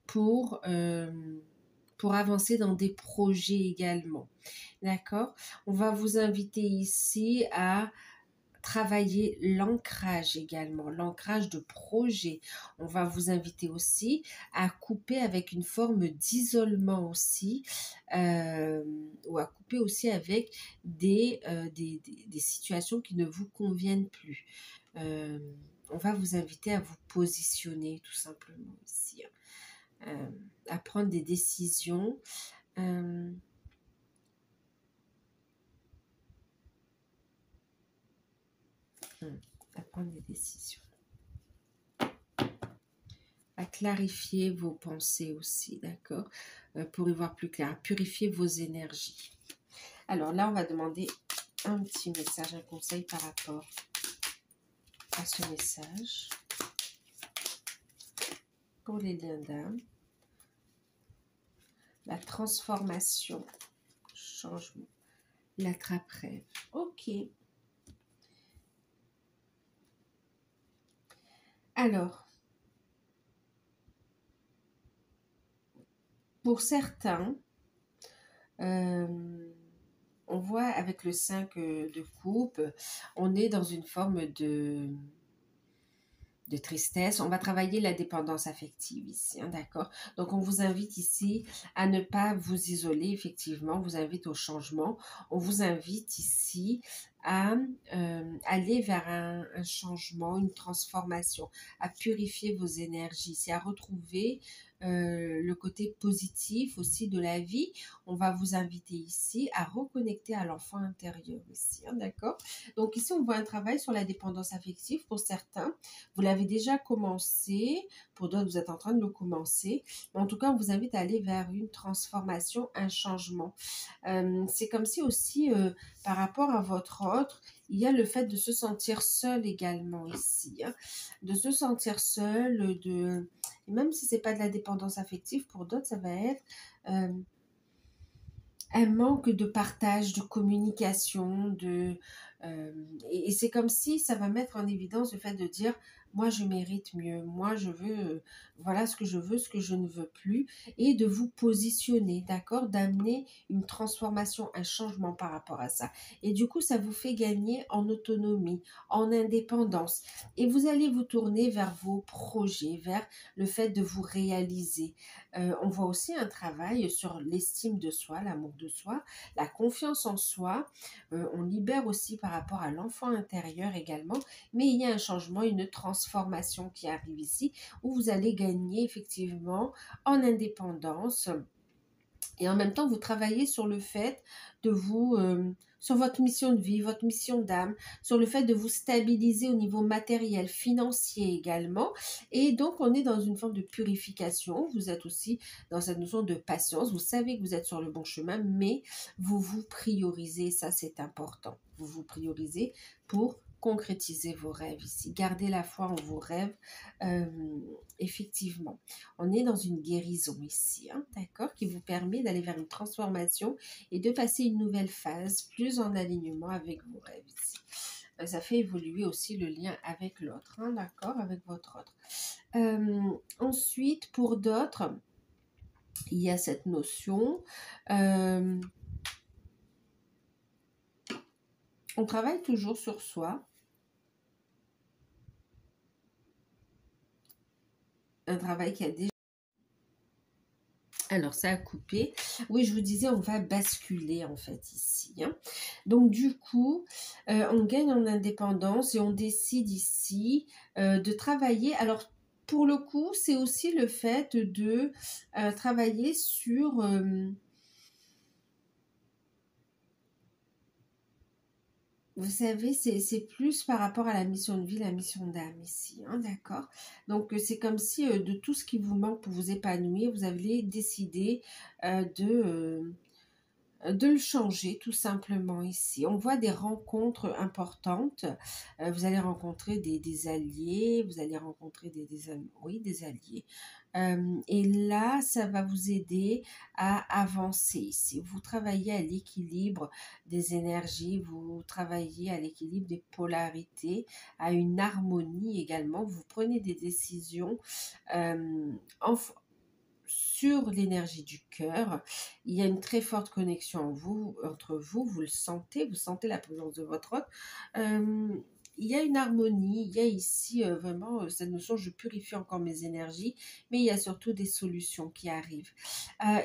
pour avancer dans des projets également. D'accord? On va vous inviter ici à travailler l'ancrage également, l'ancrage de projet. On va vous inviter aussi à couper avec une forme d'isolement aussi, ou à couper aussi avec des situations qui ne vous conviennent plus. On va vous inviter à vous positionner tout simplement ici, à prendre des décisions. À prendre des décisions. À clarifier vos pensées aussi, d'accord, pour y voir plus clair, à purifier vos énergies. Alors là, on va demander un petit message, un conseil par rapport à ce message pour les liens d'âme. La transformation, changement, l'attrape-rêve. Ok. Alors, pour certains, on voit avec le 5 de coupe, on est dans une forme de tristesse. On va travailler la dépendance affective ici, hein, d'accord? Donc, on vous invite ici à ne pas vous isoler, effectivement. On vous invite au changement. On vous invite ici à aller vers un changement, une transformation, à purifier vos énergies. C'est à retrouver le côté positif aussi de la vie. On va vous inviter ici à reconnecter à l'enfant intérieur ici, hein, d'accord? Donc ici, on voit un travail sur la dépendance affective pour certains. Vous l'avez déjà commencé, pour d'autres, vous êtes en train de le commencer. En tout cas, on vous invite à aller vers une transformation, un changement. C'est comme si aussi, par rapport à votre autre, il y a le fait de se sentir seul également ici, hein. De se sentir seul, et même si c'est pas de la dépendance affective, pour d'autres, ça va être euh, un manque de partage, de communication, et c'est comme si ça va mettre en évidence le fait de dire, moi je mérite mieux, moi je veux, voilà ce que je veux, ce que je ne veux plus, et de vous positionner, d'accord, d'amener une transformation, un changement par rapport à ça. Et du coup, ça vous fait gagner en autonomie, en indépendance, et vous allez vous tourner vers vos projets, vers le fait de vous réaliser. On voit aussi un travail sur l'estime de soi, l'amour de soi, la confiance en soi. On libère aussi par rapport à l'enfant intérieur également, mais il y a un changement, une transformation qui arrive ici, où vous allez gagner effectivement en indépendance. Et en même temps, vous travaillez sur le fait de vous, sur votre mission de vie, votre mission d'âme, sur le fait de vous stabiliser au niveau matériel, financier également. Et donc, on est dans une forme de purification. Vous êtes aussi dans cette notion de patience. Vous savez que vous êtes sur le bon chemin, mais vous vous priorisez. Ça, c'est important. Vous vous priorisez pour concrétiser vos rêves ici. Gardez la foi en vos rêves, euh, effectivement. On est dans une guérison ici, hein, d'accord, qui vous permet d'aller vers une transformation et de passer une nouvelle phase plus en alignement avec vos rêves ici. Ça fait évoluer aussi le lien avec l'autre, hein, d'accord, avec votre autre. Ensuite, pour d'autres, il y a cette notion... on travaille toujours sur soi. Un travail qui a déjà... Alors, ça a coupé. Oui, je vous disais, on va basculer en fait ici, hein. Donc, du coup, on gagne en indépendance et on décide ici de travailler. Alors, pour le coup, c'est aussi le fait de travailler sur... vous savez, c'est plus par rapport à la mission de vie, la mission d'âme ici, hein, d'accord? Donc, c'est comme si de tout ce qui vous manque pour vous épanouir, vous avez décidé de le changer tout simplement ici. On voit des rencontres importantes. Vous allez rencontrer des alliés, vous allez rencontrer oui, des alliés. Et là, ça va vous aider à avancer ici. Vous travaillez à l'équilibre des énergies, vous travaillez à l'équilibre des polarités, à une harmonie également. Vous prenez des décisions en, sur l'énergie du cœur. Il y a une très forte connexion entre vous, vous le sentez, vous sentez la présence de votre hôte. Il y a une harmonie, il y a ici vraiment cette notion, je purifie encore mes énergies, mais il y a surtout des solutions qui arrivent.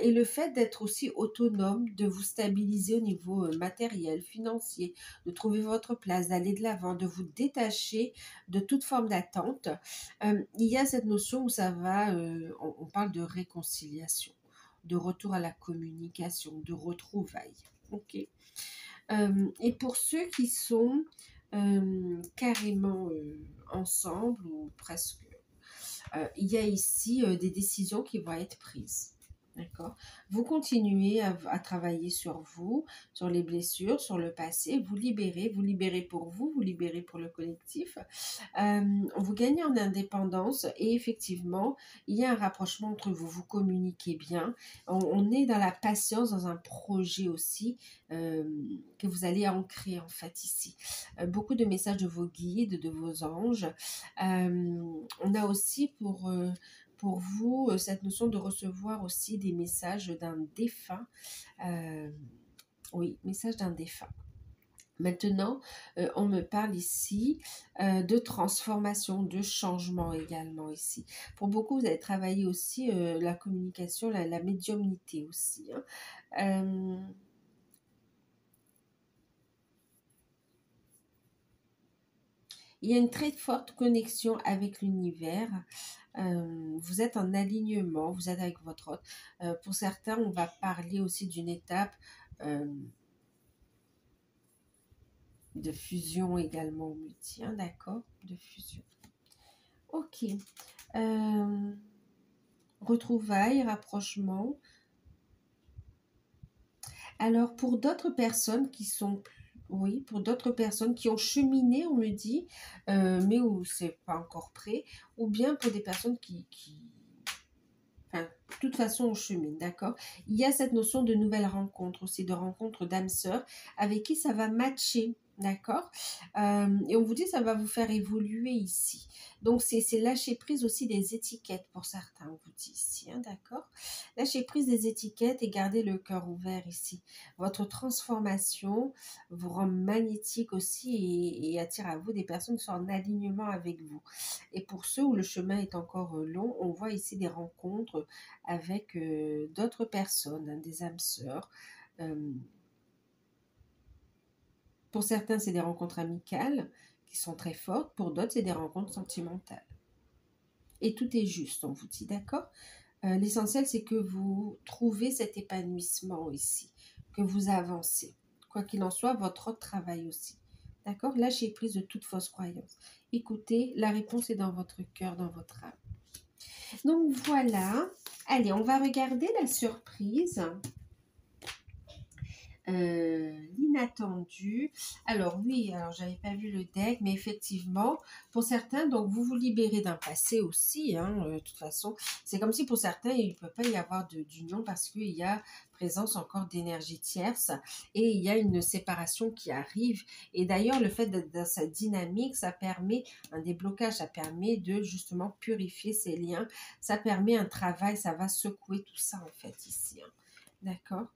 Et le fait d'être aussi autonome, de vous stabiliser au niveau matériel, financier, de trouver votre place, d'aller de l'avant, de vous détacher de toute forme d'attente, il y a cette notion où ça va, on parle de réconciliation, de retour à la communication, de retrouvailles. Ok. Et pour ceux qui sont carrément ensemble ou presque, il y a ici des décisions qui vont être prises. D'accord. Vous continuez à travailler sur vous, sur les blessures, sur le passé, vous libérez pour vous libérez pour le collectif. Vous gagnez en indépendance et effectivement, il y a un rapprochement entre vous, vous communiquez bien. On est dans la patience, dans un projet aussi que vous allez ancrer en fait ici. Beaucoup de messages de vos guides, de vos anges. On a aussi pour vous cette notion de recevoir aussi des messages d'un défunt. Oui, message d'un défunt. Maintenant, on me parle ici de transformation, de changement également ici. Pour beaucoup, vous allez travailler aussi la communication, la médiumnité aussi, hein. Il y a une très forte connexion avec l'univers. Vous êtes en alignement, vous êtes avec votre hôte. Pour certains, on va parler aussi d'une étape de fusion également, on me dit, hein, d'accord, de fusion. Ok. Retrouvailles, rapprochement. Alors, pour d'autres personnes qui sont, oui, pour d'autres personnes qui ont cheminé, on me dit, mais où c'est pas encore prêt, ou bien pour des personnes enfin, de toute façon, on chemine, d'accord? Il y a cette notion de nouvelle rencontre aussi, de rencontre d'âme sœur, avec qui ça va matcher, d'accord? Et on vous dit, ça va vous faire évoluer ici. Donc, c'est lâcher prise aussi des étiquettes pour certains, on vous dit ici, hein, d'accord? Lâcher prise des étiquettes et garder le cœur ouvert ici. Votre transformation vous rend magnétique aussi et attire à vous des personnes qui sont en alignement avec vous. Et pour ceux où le chemin est encore long, on voit ici des rencontres avec d'autres personnes, hein, des âmes sœurs. Pour certains, c'est des rencontres amicales qui sont très fortes. Pour d'autres, c'est des rencontres sentimentales. Et tout est juste, on vous dit, d'accord? L'essentiel, c'est que vous trouvez cet épanouissement ici, que vous avancez. Quoi qu'il en soit, votre autre travail aussi. D'accord? Lâchez prise de toute fausse croyance. Écoutez, la réponse est dans votre cœur, dans votre âme. Donc voilà. Allez, on va regarder la surprise. L'inattendu. Alors oui, alors j'avais pas vu le deck, mais effectivement, pour certains, donc vous vous libérez d'un passé aussi, hein, de toute façon. C'est comme si pour certains, il ne peut pas y avoir d'union parce qu'il y a présence encore d'énergie tierce et il y a une séparation qui arrive. Et d'ailleurs, le fait d'être dans cette dynamique, ça permet un déblocage, ça permet de justement purifier ces liens, ça permet un travail, ça va secouer tout ça en fait ici. Hein. D'accord?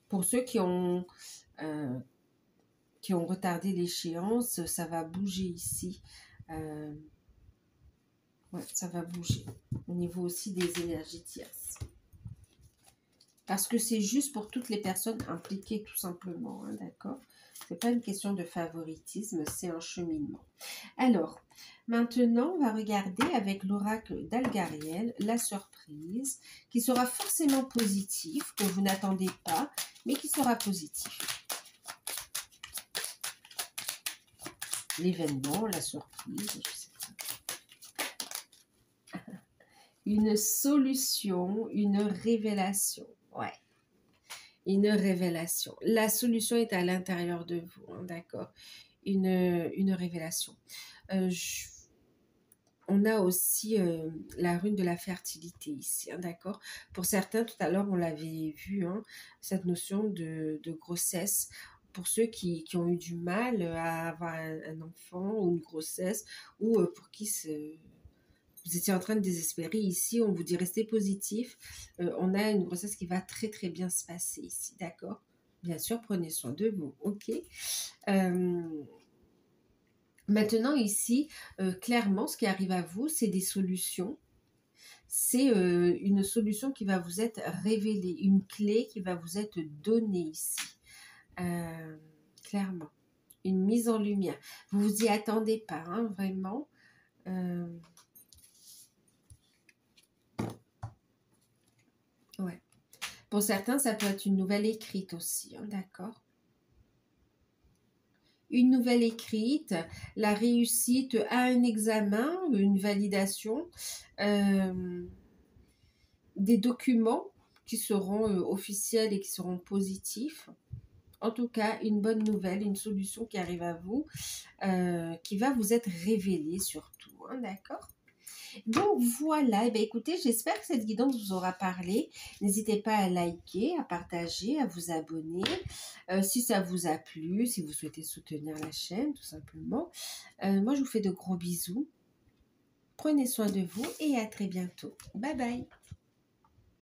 Pour ceux qui ont retardé l'échéance, ça va bouger ici. Ouais, ça va bouger. Au niveau aussi des énergies tierces. Parce que c'est juste pour toutes les personnes impliquées, tout simplement. Hein, d'accord? Ce n'est pas une question de favoritisme, c'est un cheminement. Alors, maintenant, on va regarder avec l'oracle d'Algariel la surprise qui sera forcément positive, que vous n'attendez pas, mais qui sera positive. L'événement, la surprise, je sais pas. Une solution, une révélation. Ouais. Une révélation. La solution est à l'intérieur de vous, hein, d'accord? Une révélation. On a aussi la rune de la fertilité ici, hein, d'accord? Pour certains, tout à l'heure, on l'avait vu, hein, cette notion de grossesse. Pour ceux qui ont eu du mal à avoir un enfant ou une grossesse, ou pour qui vous étiez en train de désespérer, ici, on vous dit restez positif. On a une grossesse qui va très très bien se passer ici, d'accord? Bien sûr, prenez soin de vous, ok? Maintenant ici, clairement, ce qui arrive à vous, c'est des solutions. C'est une solution qui va vous être révélée, une clé qui va vous être donnée ici. Clairement, une mise en lumière. Vous vous y attendez pas, hein, vraiment. Ouais. Pour certains, ça peut être une nouvelle écrite aussi, hein, d'accord? Une nouvelle écrite, la réussite à un examen, une validation, des documents qui seront officiels et qui seront positifs. En tout cas, une bonne nouvelle, une solution qui arrive à vous, qui va vous être révélée surtout, hein, d'accord? Donc voilà, et bien, écoutez, j'espère que cette guidance vous aura parlé. N'hésitez pas à liker, à partager, à vous abonner. Si ça vous a plu, si vous souhaitez soutenir la chaîne, tout simplement. Moi, je vous fais de gros bisous. Prenez soin de vous et à très bientôt. Bye bye.